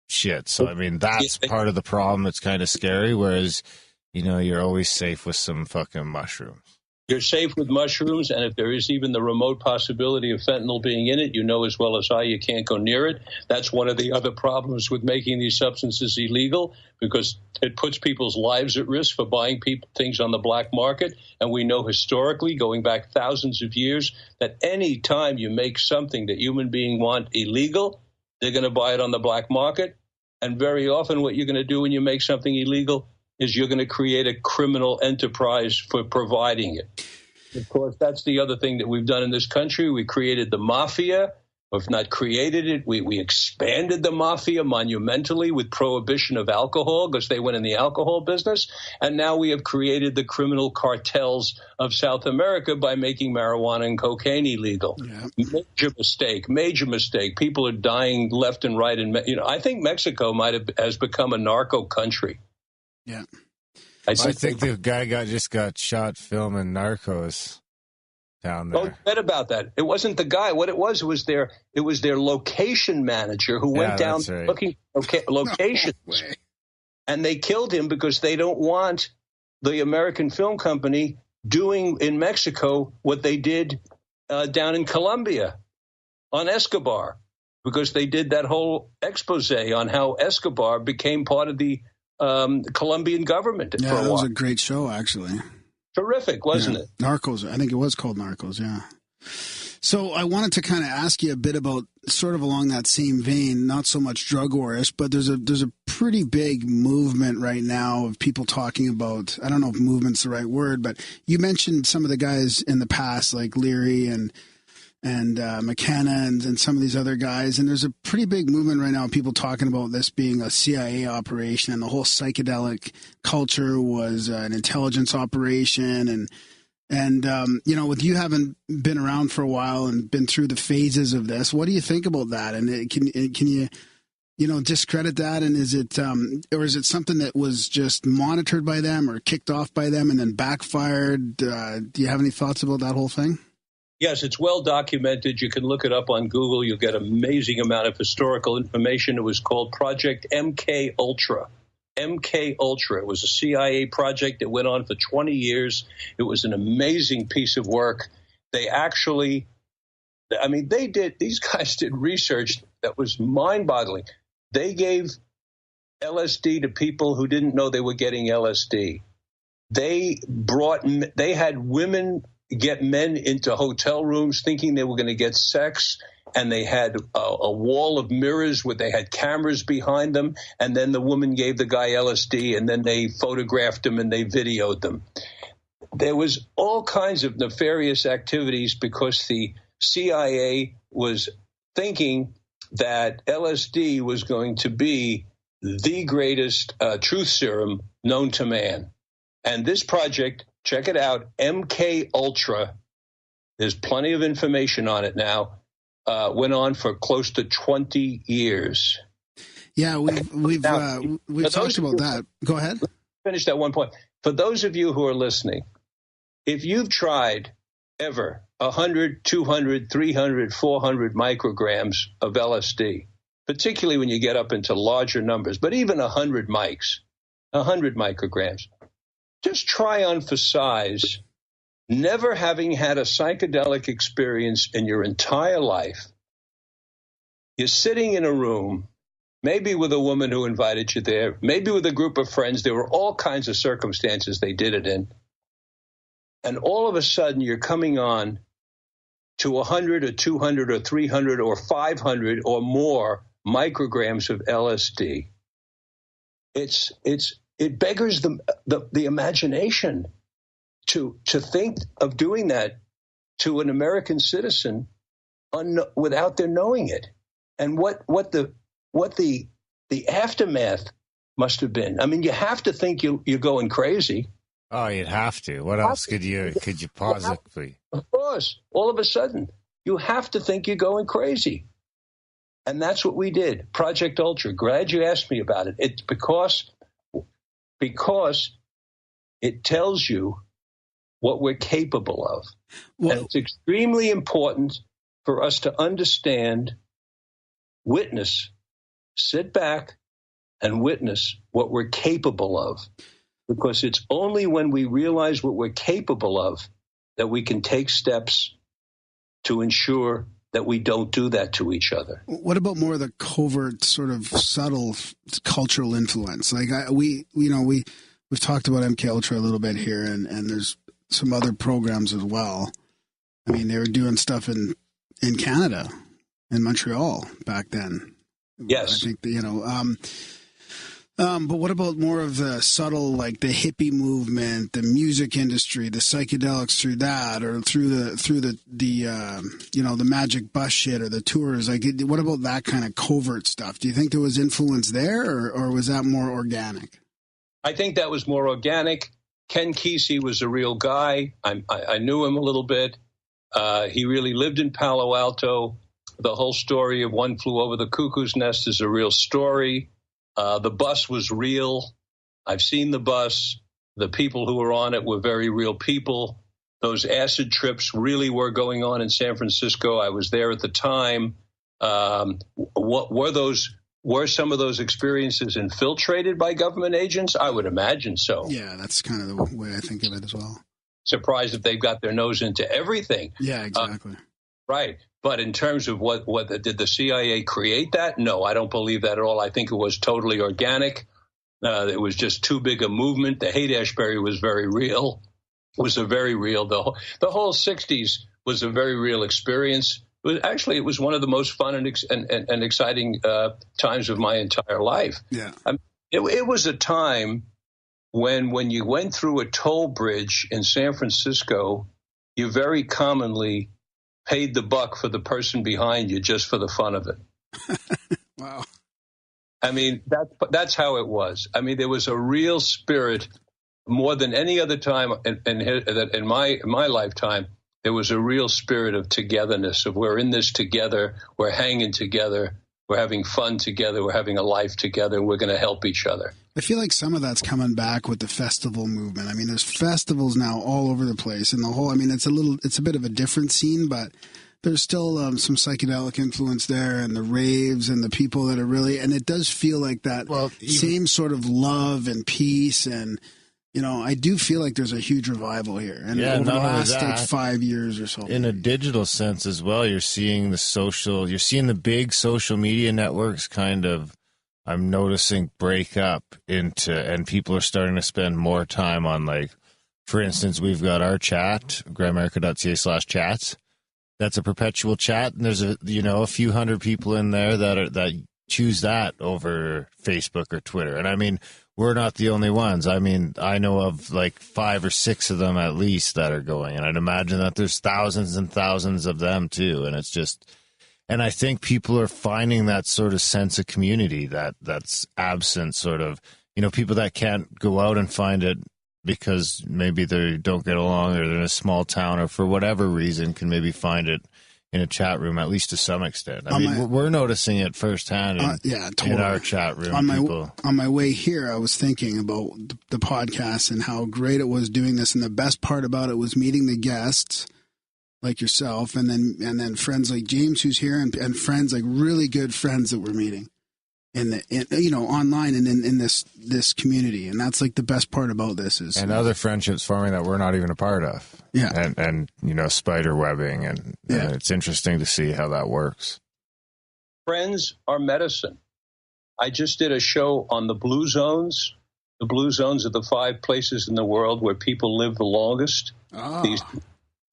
shit. So that's part of the problem. It's kind of scary, whereas you're always safe with some fucking mushrooms. You're safe with mushrooms, and if there is even the remote possibility of fentanyl being in it, you know as well as I, you can't go near it. That's one of the other problems with making these substances illegal, because it puts people's lives at risk for buying things on the black market. And we know historically, going back thousands of years, that any time you make something that human beings want illegal, they're going to buy it on the black market. And very often what you're going to do when you make something illegal is you're going to create a criminal enterprise for providing it. Of course, that's the other thing that we've done in this country. We created the mafia, or if not created it, we expanded the mafia monumentally with prohibition of alcohol, because they went in the alcohol business. And now we have created the criminal cartels of South America by making marijuana and cocaine illegal. Yeah. Major mistake. People are dying left and right. And I think Mexico has become a narco country. Yeah, I think the guy just got shot filming Narcos down there. Oh, forget about that. It wasn't the guy. What it was their location manager who went down looking for locations, and they killed him because they don't want the American film company doing in Mexico what they did down in Colombia on Escobar, because they did that whole expose on how Escobar became part of the Colombian government. Yeah, that was a great show, actually. Terrific, wasn't it? Narcos. I think it was called Narcos, yeah. So I wanted to kind of ask you a bit about, sort of along that same vein, not so much drug warish, but there's a pretty big movement right now of people talking about, I don't know if movement's the right word, but you mentioned some of the guys in the past, like Leary and McKenna and some of these other guys. And there's a pretty big movement right now of people talking about this being a CIA operation, and the whole psychedelic culture was an intelligence operation. And with you having been around for a while and been through the phases of this, what do you think about that? And can you discredit that? And is it something that was just monitored by them or kicked off by them and then backfired? Do you have any thoughts about that whole thing? Yes, it's well documented. You can look it up on Google. You'll get an amazing amount of historical information. It was called Project MK Ultra. MK Ultra. It was a CIA project that went on for 20 years. It was an amazing piece of work. These guys did research that was mind-boggling. They gave LSD to people who didn't know they were getting LSD. They had women get men into hotel rooms thinking they were going to get sex, and they had a wall of mirrors where they had cameras behind them, and then the woman gave the guy LSD, and then they photographed them and they videoed them. There was all kinds of nefarious activities because the CIA was thinking that LSD was going to be the greatest truth serum known to man. And this project, check it out, MK Ultra, there's plenty of information on it now, went on for close to 20 years. Yeah, we've talked about that. Go ahead. Finish that one point. For those of you who are listening, if you've tried ever 100, 200, 300, 400 micrograms of LSD, particularly when you get up into larger numbers, but even 100 micrograms, just try on for size, never having had a psychedelic experience in your entire life. You're sitting in a room, maybe with a woman who invited you there, maybe with a group of friends. There were all kinds of circumstances they did it in. And all of a sudden, you're coming on to 100 or 200 or 300 or 500 or more micrograms of LSD. It beggars the imagination to think of doing that to an American citizen without their knowing it, and what the aftermath must have been. I mean, you have to think you're going crazy. Oh, you'd have to. What else could you possibly? Of course, all of a sudden, you have to think you're going crazy. And that's what we did. Project Ultra. Glad you asked me about it. It's because it tells you what we're capable of. Well, and it's extremely important for us to understand, witness, sit back and witness what we're capable of. Because it's only when we realize what we're capable of that we can take steps to ensure that we don't do that to each other. What about more of the covert, sort of subtle cultural influence? Like we've talked about MK Ultra a little bit here, and there's some other programs as well. I mean, they were doing stuff in Canada, in Montreal back then. Yes, I think but what about more of the subtle, like the hippie movement, the music industry, the psychedelics through that, or through the magic bus shit or the tours? Like, what about that kind of covert stuff? Do you think there was influence there, or was that more organic? I think that was more organic. Ken Kesey was a real guy. I knew him a little bit. He really lived in Palo Alto. The whole story of One Flew Over the Cuckoo's Nest is a real story. The bus was real. I've seen the bus. The people who were on it were very real people. Those acid trips really were going on in San Francisco. I was there at the time. Were some of those experiences infiltrated by government agents? I would imagine so. Yeah, that's kind of the way I think of it as well. Surprised if they've got their nose into everything. Yeah, exactly. Right. But in terms of what did the CIA create that? No, I don't believe that at all. I think it was totally organic. It was just too big a movement. The Haight-Ashbury was very real. The whole 60s was a very real experience. It was one of the most fun and exciting times of my entire life. Yeah. It was a time when you went through a toll bridge in San Francisco, you very commonly paid the buck for the person behind you just for the fun of it. Wow. I mean, that's how it was. I mean, there was a real spirit more than any other time in my lifetime. There was a real spirit of togetherness, of we're in this together, we're hanging together, we're having fun together, we're having a life together, and we're going to help each other. I feel like some of that's coming back with the festival movement. I mean, there's festivals now all over the place, and it's a bit of a different scene, but there's still some psychedelic influence there, and the raves and the people that are really, and it does feel like that same sort of love and peace. And, you know, I do feel like there's a huge revival here. And over the last 5 years or so. In a digital sense as well, you're seeing the big social media networks kind of, I'm noticing, break up into, and people are starting to spend more time on, like, for instance, we've got our chat, grimerica.ca/chats. That's a perpetual chat, and there's a few hundred people in there that choose that over Facebook or Twitter. And I mean, we're not the only ones. I mean, I know of like 5 or 6 of them at least that are going, and I'd imagine that there's thousands and thousands of them too. And it's just, and I think people are finding that sort of sense of community that's absent, sort of, you know, people that can't go out and find it because maybe they don't get along, or they're in a small town, or for whatever reason can maybe find it in a chat room, at least to some extent. I mean, we're noticing it firsthand in our chat room. On my way here, I was thinking about the podcast and how great it was doing this, and the best part about it was meeting the guests like yourself, and then friends like James who's here, and friends, like really good friends that we're meeting online and in this community. And that's like the best part about this is, and other friendships forming that we're not even a part of. Yeah. And you know, spider webbing, and it's interesting to see how that works. Friends are medicine. I just did a show on the blue zones. The blue zones are the 5 places in the world where people live the longest.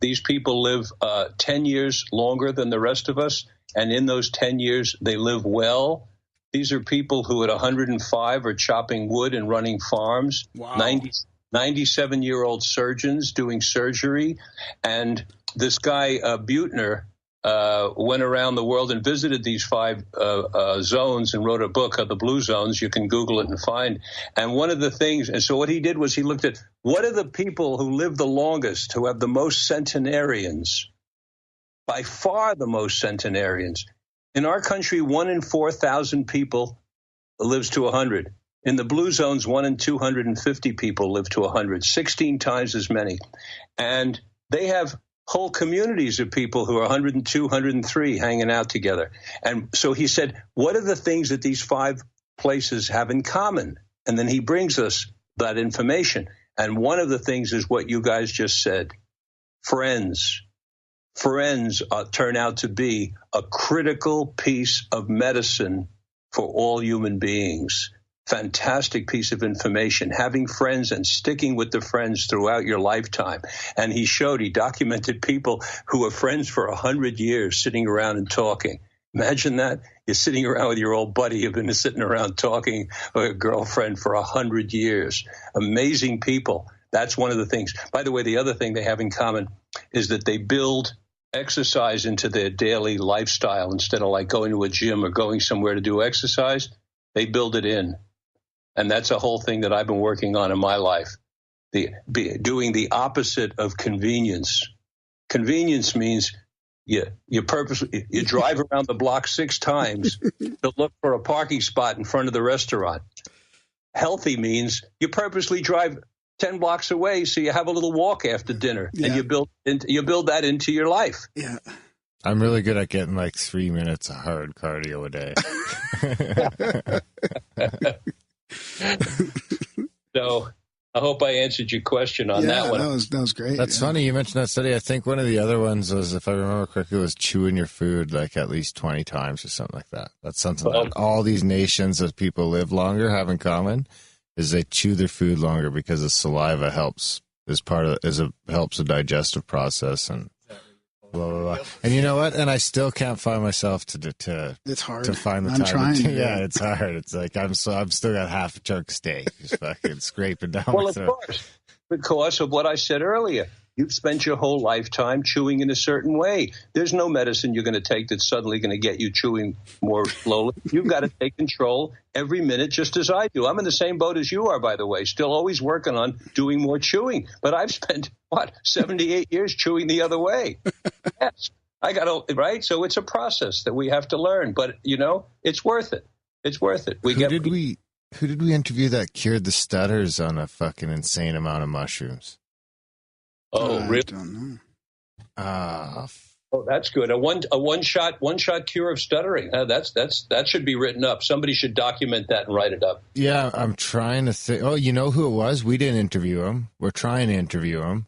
These people live 10 years longer than the rest of us, and in those 10 years, they live well. These are people who at 105 are chopping wood and running farms. Wow. 97-year-old surgeons doing surgery. And this guy, Buettner, went around the world and visited these 5 zones and wrote a book of the blue zones. You can Google it and find. And one of the things, and so what he did was he looked at what are the people who live the longest, who have the most centenarians, by far the most centenarians. In our country, 1 in 4,000 people lives to 100. In the blue zones, 1 in 250 people live to 100, 16 times as many. And they have whole communities of people who are 102, 103 hanging out together. And so he said, what are the things that these 5 places have in common? And then he brings us that information. And one of the things is what you guys just said, friends. Friends turn out to be a critical piece of medicine for all human beings. Fantastic piece of information, having friends and sticking with the friends throughout your lifetime. And he documented people who are friends for 100 years sitting around and talking. Imagine that. You're sitting around with your old buddy. You've been sitting around talking with a girlfriend for 100 years. Amazing people. That's one of the things. By the way, the other thing they have in common is that they build exercise into their daily lifestyle. Instead of like going to a gym or going somewhere to do exercise, they build it in. And that's a whole thing that I've been working on in my life, doing the opposite of convenience. Convenience means you drive around the block 6 times to look for a parking spot in front of the restaurant. Healthy means you purposely drive 10 blocks away so you have a little walk after dinner, and you build that into your life. Yeah. I'm really good at getting like 3 minutes of hard cardio a day. So I hope I answered your question on that one. That was great. That's funny you mentioned that study. I think one of the other ones was, if I remember correctly, was chewing your food like at least 20 times or something like that. That's something that all these nations of people live longer have in common, is they chew their food longer because the saliva helps helps the digestive process and blah, blah, blah. And you know what? And I still can't find myself it's hard to find the I'm time. trying. Yeah, it's hard. It's like I've still got half a chunk of steak just fucking scraping down my throat. Of course, because of what I said earlier. You've spent your whole lifetime chewing in a certain way. There's no medicine you're going to take that's suddenly going to get you chewing more slowly. You've got to take control every minute, just as I do. I'm in the same boat as you are, by the way, still always working on doing more chewing. But I've spent, 78 years chewing the other way. Yes. right? So it's a process that we have to learn, but it's worth it. It's worth it. Who did we interview that cured the stutters on a fucking insane amount of mushrooms? Oh, really? I don't know. Oh, that's good. A one shot cure of stuttering. That should be written up. Somebody should document that and write it up. Yeah, I'm trying to think. Oh, you know who it was? We didn't interview him. We're trying to interview him.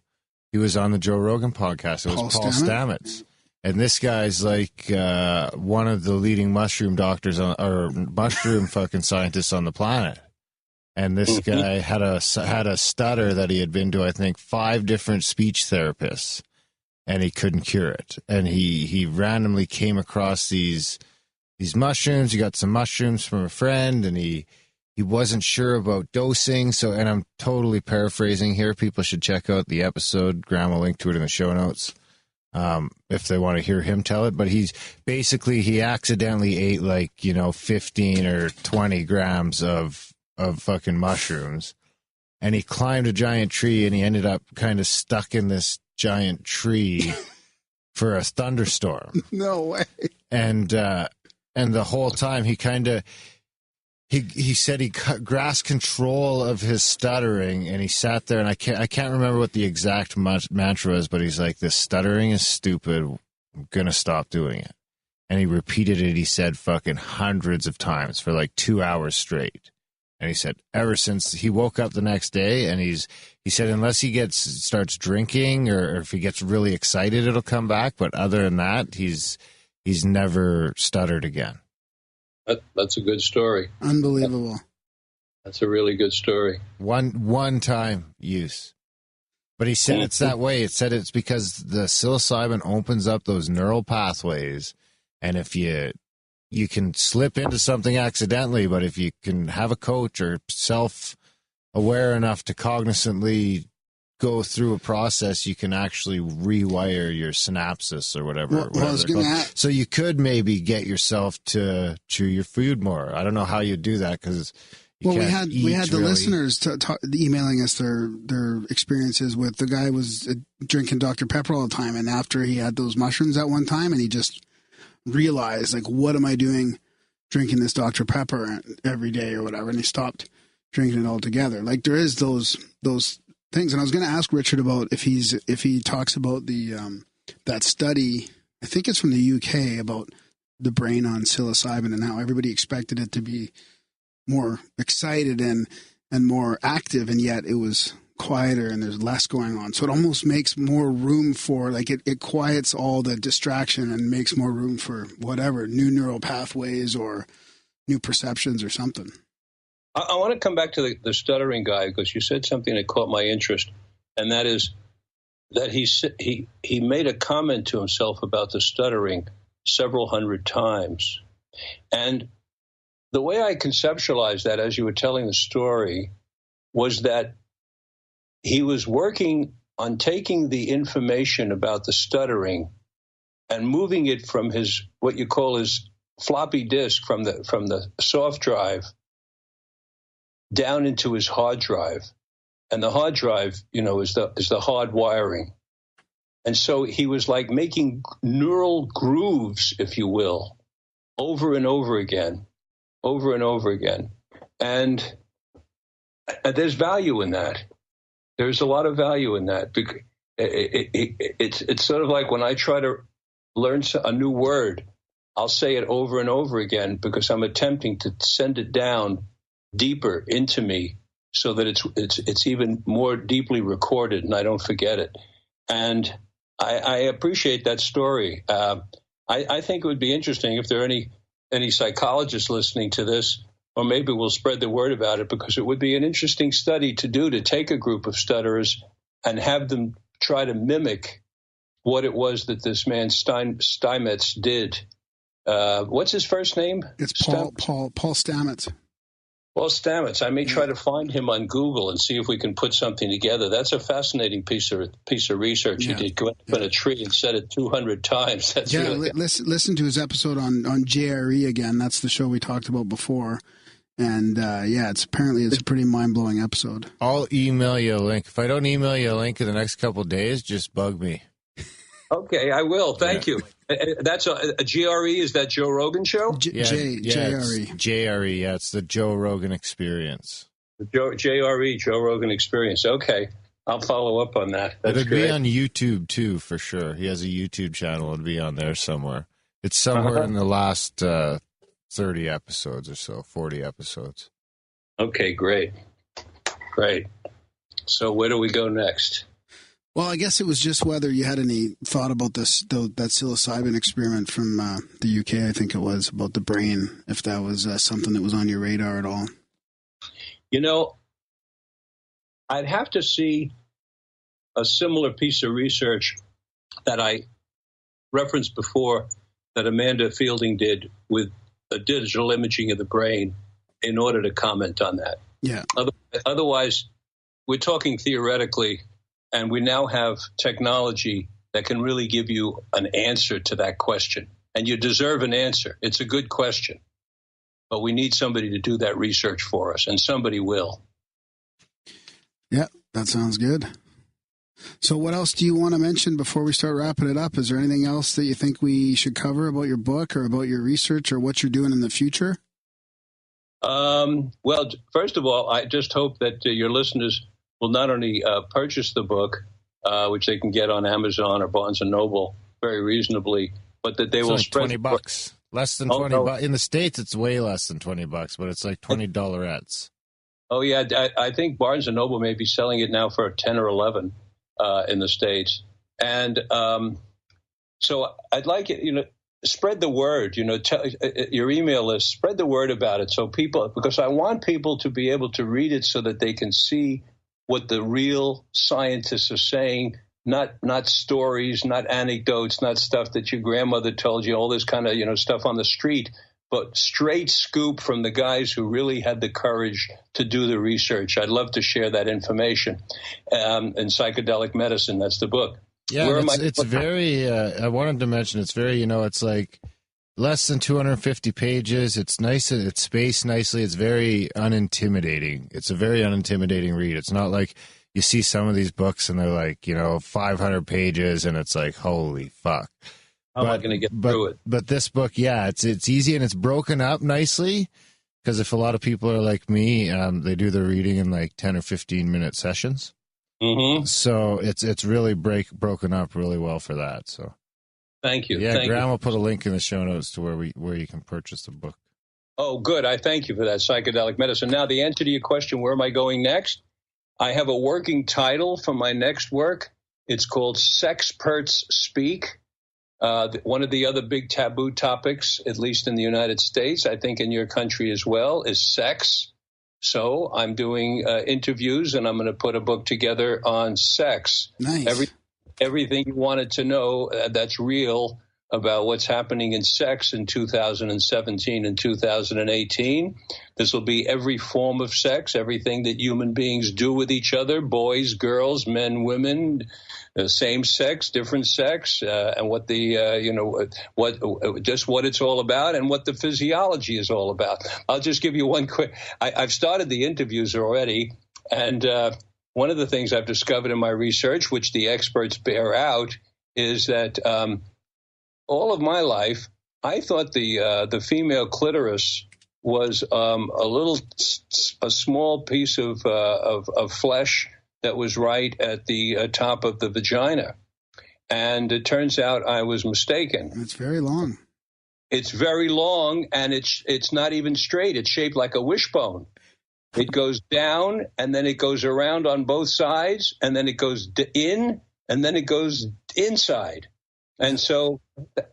He was on the Joe Rogan podcast. It was Paul Stamets. And this guy's like one of the leading mushroom doctors or mushroom fucking scientists on the planet. And this guy had a stutter that he had been to, I think, 5 different speech therapists, and he couldn't cure it. And he randomly came across these mushrooms. He got some mushrooms from a friend, and he wasn't sure about dosing. So, and I'm totally paraphrasing here. People should check out the episode. Graham will link to it in the show notes. If they want to hear him tell it, but he accidentally ate 15 or 20 grams of fucking mushrooms, and he climbed a giant tree, and he ended up kind of stuck in this giant tree for a thunderstorm. No way. And the whole time he said he grasped control of his stuttering, and he sat there, and I can't remember what the exact mantra was, but he's like, this stuttering is stupid. I'm going to stop doing it. And he repeated it, he said, fucking hundreds of times for 2 hours straight. And he said ever since he woke up the next day, and he said unless he starts drinking or if he gets really excited, it'll come back. But other than that, he's never stuttered again. That's a good story. Unbelievable. That's a really good story. One time use. But he said it's that way. It said it's because the psilocybin opens up those neural pathways, and if you can slip into something accidentally, but if you can have a coach or self-aware enough to cognizantly go through a process, you can actually rewire your synapses or whatever. So you could maybe get yourself to chew your food more. I don't know how you do that because we had the listeners emailing us their experiences with the guy was drinking Dr. Pepper all the time, and after he had those mushrooms at one time, and he just realized what am I doing drinking this Dr. Pepper every day or whatever, and he stopped drinking it altogether. There is those things, and I was going to ask Richard about if he talks about the that study. I think it's from the UK about the brain on psilocybin and how everybody expected it to be more excited and more active, and yet it was quieter and there's less going on. So it almost makes more room for it quiets all the distraction and makes more room for whatever new neural pathways or new perceptions or something. I want to come back to the stuttering guy because you said something that caught my interest, and that is that he made a comment to himself about the stuttering several hundred times. And the way I conceptualized that as you were telling the story was that he was working on taking the information about the stuttering and moving it from his what you call his floppy disk from the soft drive down into his hard drive. And the hard drive, is the hard wiring. And so he was making neural grooves, if you will, over and over again. And there's value in that. There's a lot of value in that. It's sort of like when I try to learn a new word, I'll say it over and over again because I'm attempting to send it down deeper into me so that it's even more deeply recorded and I don't forget it. And I appreciate that story. I think it would be interesting if there are any psychologists listening to this, or maybe we'll spread the word about it, because it would be an interesting study to do, to take a group of stutterers and have them try to mimic what it was that this man Stamets did. What's his first name? It's Paul Stamets. Paul Stamets. I may try to find him on Google and see if we can put something together. That's a fascinating piece of research he did. Go up in a tree and said it 200 times. That's really listen to his episode on JRE again. That's the show we talked about before. And it's a pretty mind-blowing episode. I'll email you a link. If I don't email you a link in the next couple of days, just bug me. Okay, I will. Thank you. That's a GRE. Is that Joe Rogan show? JRE. JRE. Yeah, it's the Joe Rogan Experience. JRE, Joe Rogan Experience. Okay, I'll follow up on that. That's It'd great. be on YouTube too, for sure. He has a YouTube channel. It'd be on there somewhere. It's somewhere in the last 30 episodes or so, 40 episodes. Okay, great. So where do we go next? Well, I guess it was just whether you had any thought about that psilocybin experiment from the UK, I think it was, about the brain, if that was something that was on your radar at all. You know, I'd have to see a similar piece of research that I referenced before that Amanda Fielding did with a digital imaging of the brain in order to comment on that. Yeah. Otherwise, we're talking theoretically, and we now have technology that can really give you an answer to that question. And you deserve an answer. It's a good question. But we need somebody to do that research for us, and somebody will. Yeah, that sounds good. So what else do you want to mention before we start wrapping it up? Is there anything else that you think we should cover about your book or about your research or what you're doing in the future? Well, first of all, I just hope that your listeners will not only purchase the book, which they can get on Amazon or Barnes & Noble very reasonably, but that they will spread $20. Less than $20. In the States, it's way less than $20, but it's like $20. Oh, yeah. I think Barnes & Noble may be selling it now for 10 or 11 in the States. And so I'd like it, spread the word, tell your email list, spread the word about it. So because I want people to be able to read it so that they can see what the real scientists are saying, not stories, not anecdotes, not stuff that your grandmother told you, all this kind of, stuff on the street, but straight scoop from the guys who really had the courage to do the research. I'd love to share that information. In Psychedelic Medicine, that's the book. Yeah, it's very, I wanted to mention, it's very, it's like less than 250 pages. It's nice. It's spaced nicely. It's very unintimidating. It's a very unintimidating read. It's not like you see some of these books and they're like, 500 pages and it's like, holy fuck. How am I going to get through it? But this book, yeah, it's easy and it's broken up nicely because if a lot of people are like me, they do their reading in like 10 or 15 minute sessions. Mm-hmm. So it's really broken up really well for that. So. Thank you. Yeah, Graham will put a link in the show notes to where you can purchase the book. Oh, good. I thank you for that, Psychedelic Medicine. Now, the answer to your question, where am I going next? I have a working title for my next work. It's called Sexperts Speak. One of the other big taboo topics, at least in the United States, I think in your country as well, is sex. So I'm doing interviews, and I'm going to put a book together on sex. Nice. Everything you wanted to know that's real about what's happening in sex in 2017 and 2018. This will be every form of sex, everything that human beings do with each other, boys, girls, men, women, same sex, different sex, and what what it's all about and what the physiology is all about. I'll just give you one quick. I've started the interviews already, and one of the things I've discovered in my research, which the experts bear out, is that all of my life, I thought the female clitoris was a small piece of flesh that was right at the top of the vagina, and it turns out I was mistaken. It's very long. It's very long, and it's not even straight. It's shaped like a wishbone. It goes down, and then it goes around on both sides, and then it goes in, and then it goes inside. And so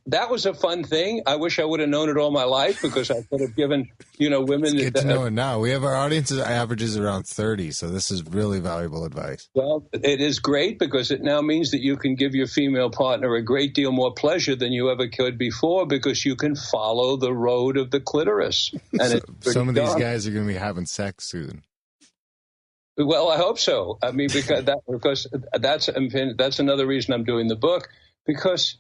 that was a fun thing. I wish I would have known it all my life because I could have given, women. It's good to know it now. We have our audience averages around 30, so this is really valuable advice. Well, it is great because it now means that you can give your female partner a great deal more pleasure than you ever could before because you can follow the road of the clitoris. And some of these guys are going to be having sex soon. Well, I hope so. I mean, because that's another reason I'm doing the book. Because,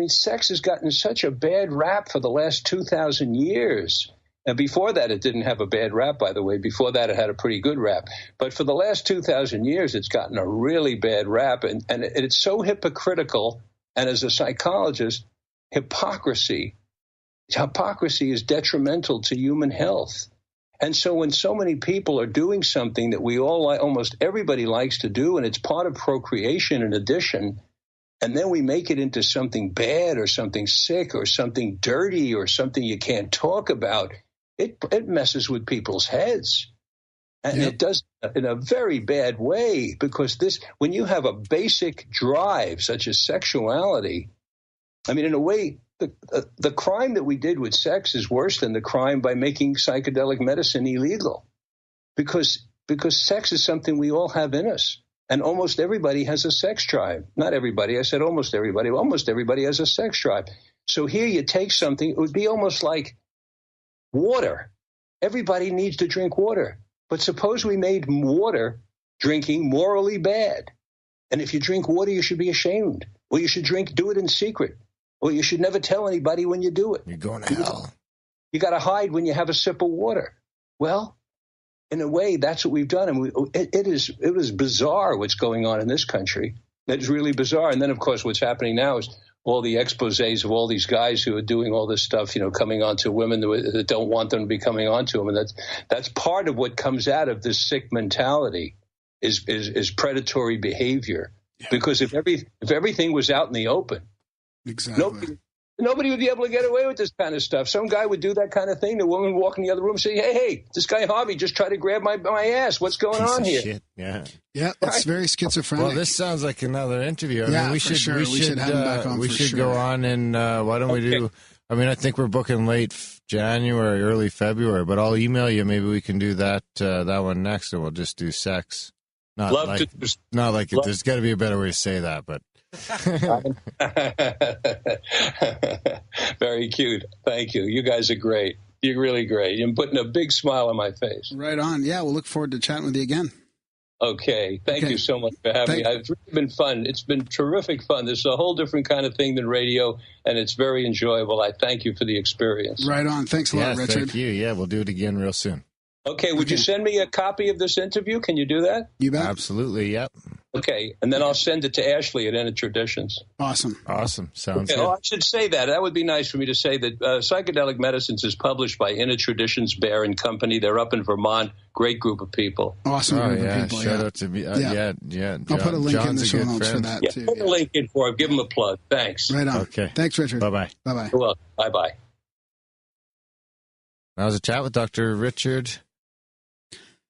sex has gotten such a bad rap for the last 2,000 years. And before that, it didn't have a bad rap, by the way. Before that, it had a pretty good rap. But for the last 2,000 years, it's gotten a really bad rap. And it's so hypocritical And as a psychologist, hypocrisy is detrimental to human health. And so when so many people are doing something that we all like, almost everybody likes to do, and it's part of procreation and addition, and then we make it into something bad or something sick or something dirty or something you can't talk about, it messes with people's heads. And it does in a very bad way, because when you have a basic drive such as sexuality, I mean, in a way, the crime that we did with sex is worse than the crime by making psychedelic medicine illegal, because sex is something we all have in us, and almost everybody has a sex drive. Not everybody. I said almost everybody. Almost everybody has a sex drive. So here you take something. It would be almost like water. Everybody needs to drink water. But suppose we made water drinking morally bad. And if you drink water, you should be ashamed. Or you should do it in secret. Or you should never tell anybody when you do it. You're going to hell. You got to hide when you have a sip of water. Well, in a way, that's what we've done. And it is bizarre what's going on in this country. It's really bizarre. And then, of course, what's happening now is all the exposés of all these guys who are doing all this stuff, coming onto women that don't want them to be coming onto them. And that's part of what comes out of this sick mentality is predatory behavior. Yeah. Because if everything was out in the open, exactly, nobody would be able to get away with this kind of stuff. Some guy would do that kind of thing. The woman would walk in the other room and say, hey, this guy Harvey just tried to grab my ass. What's going on here? Shit. Yeah. Yeah, it's very schizophrenic. Well, this sounds like another interview. I mean, we should have him back on. We should go on, and why don't we do? I mean, I think we're booking late January, early February, but I'll email you. Maybe we can do that one next, and we'll just do sex. Not like it. There's got to be a better way to say that, but. Very cute. Thank you. You guys are great. You're really great. You're putting a big smile on my face. Right on. Yeah, we'll look forward to chatting with you again. Okay. Thank you so much for having me. It's really been fun. It's been terrific fun. This is a whole different kind of thing than radio, and it's very enjoyable. I thank you for the experience. Right on. Thanks a lot, Richard. Thank you. Yeah, we'll do it again real soon. Okay. Would you send me a copy of this interview? Can you do that? You bet. Absolutely. Yep. Okay, and then I'll send it to Ashley at Inner Traditions. Awesome. Sounds good. Oh, I should say that. That would be nice for me to say that Psychedelic Medicines is published by Inner Traditions Bear and Company. They're up in Vermont. Great group of people. Awesome group of people. Shout out to me. Yeah. I'll put a link in the show notes for that, too. Put a link in for it. Give them a plug. Thanks. Right on. Okay. Thanks, Richard. Bye-bye. Bye-bye. You're welcome. Bye-bye. That was a chat with Dr. Richard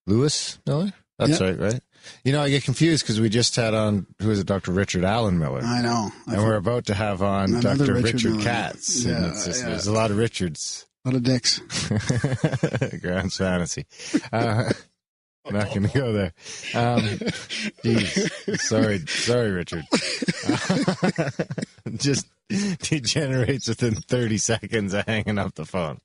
Lewis Miller. That's right? I get confused because we just had on, who is it, Dr. Richard Allen Miller. I know. And we're about to have on Dr. Richard Katz. Yeah, there's a lot of Richards. A lot of dicks. Grand fantasy. Not going to go there. Geez. Sorry, Richard. Just degenerates within 30 seconds of hanging up the phone.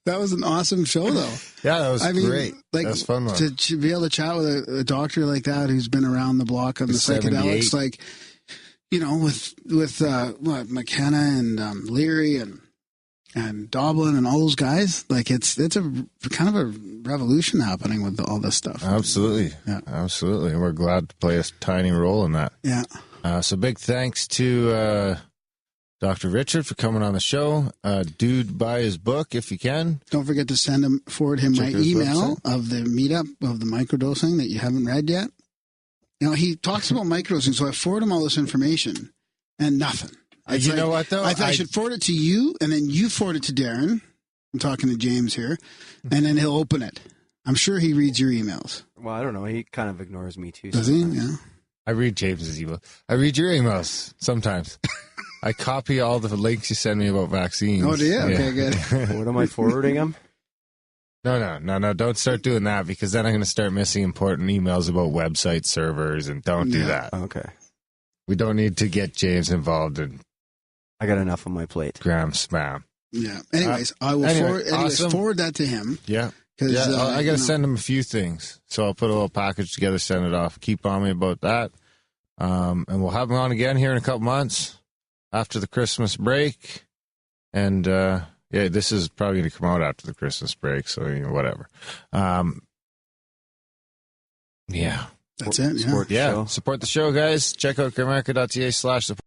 That was an awesome show, though. Yeah, that was great. That was fun. To be able to chat with a doctor like that who's been around the block on the psychedelics, like, with McKenna and Leary and Doblin and all those guys, like it's a kind of a revolution happening with all this stuff. Absolutely, absolutely. We're glad to play a tiny role in that. Yeah. So big thanks to Dr. Richard for coming on the show. Dude, buy his book if you can. Don't forget to forward him my email of the meetup of the microdosing that you haven't read yet. He talks about microdosing, so I forward him all this information and nothing. You know what, though? I should forward it to you, and then you forward it to Darren. I'm talking to James here, and then he'll open it. I'm sure he reads your emails. Well, I don't know. He kind of ignores me, too. Does he? Yeah. I read James's email. I read your emails sometimes. I copy all the links you send me about vaccines. Oh, do you? Yeah. Okay, good. What am I forwarding them? No. Don't start doing that, because then I'm going to start missing important emails about website servers, and don't do that. Okay. We don't need to get James involved in. I got enough on my plate. Gram spam. Yeah. Anyways, I will forward that to him. Yeah. I got to send him a few things. So I'll put a little package together, send it off. Keep on me about that. And we'll have him on again here in a couple months after the Christmas break. And, this is probably going to come out after the Christmas break. So, whatever. Yeah. That's it. Yeah. Support the Yeah, show. support the show, guys. Check out grimerica.ca/support.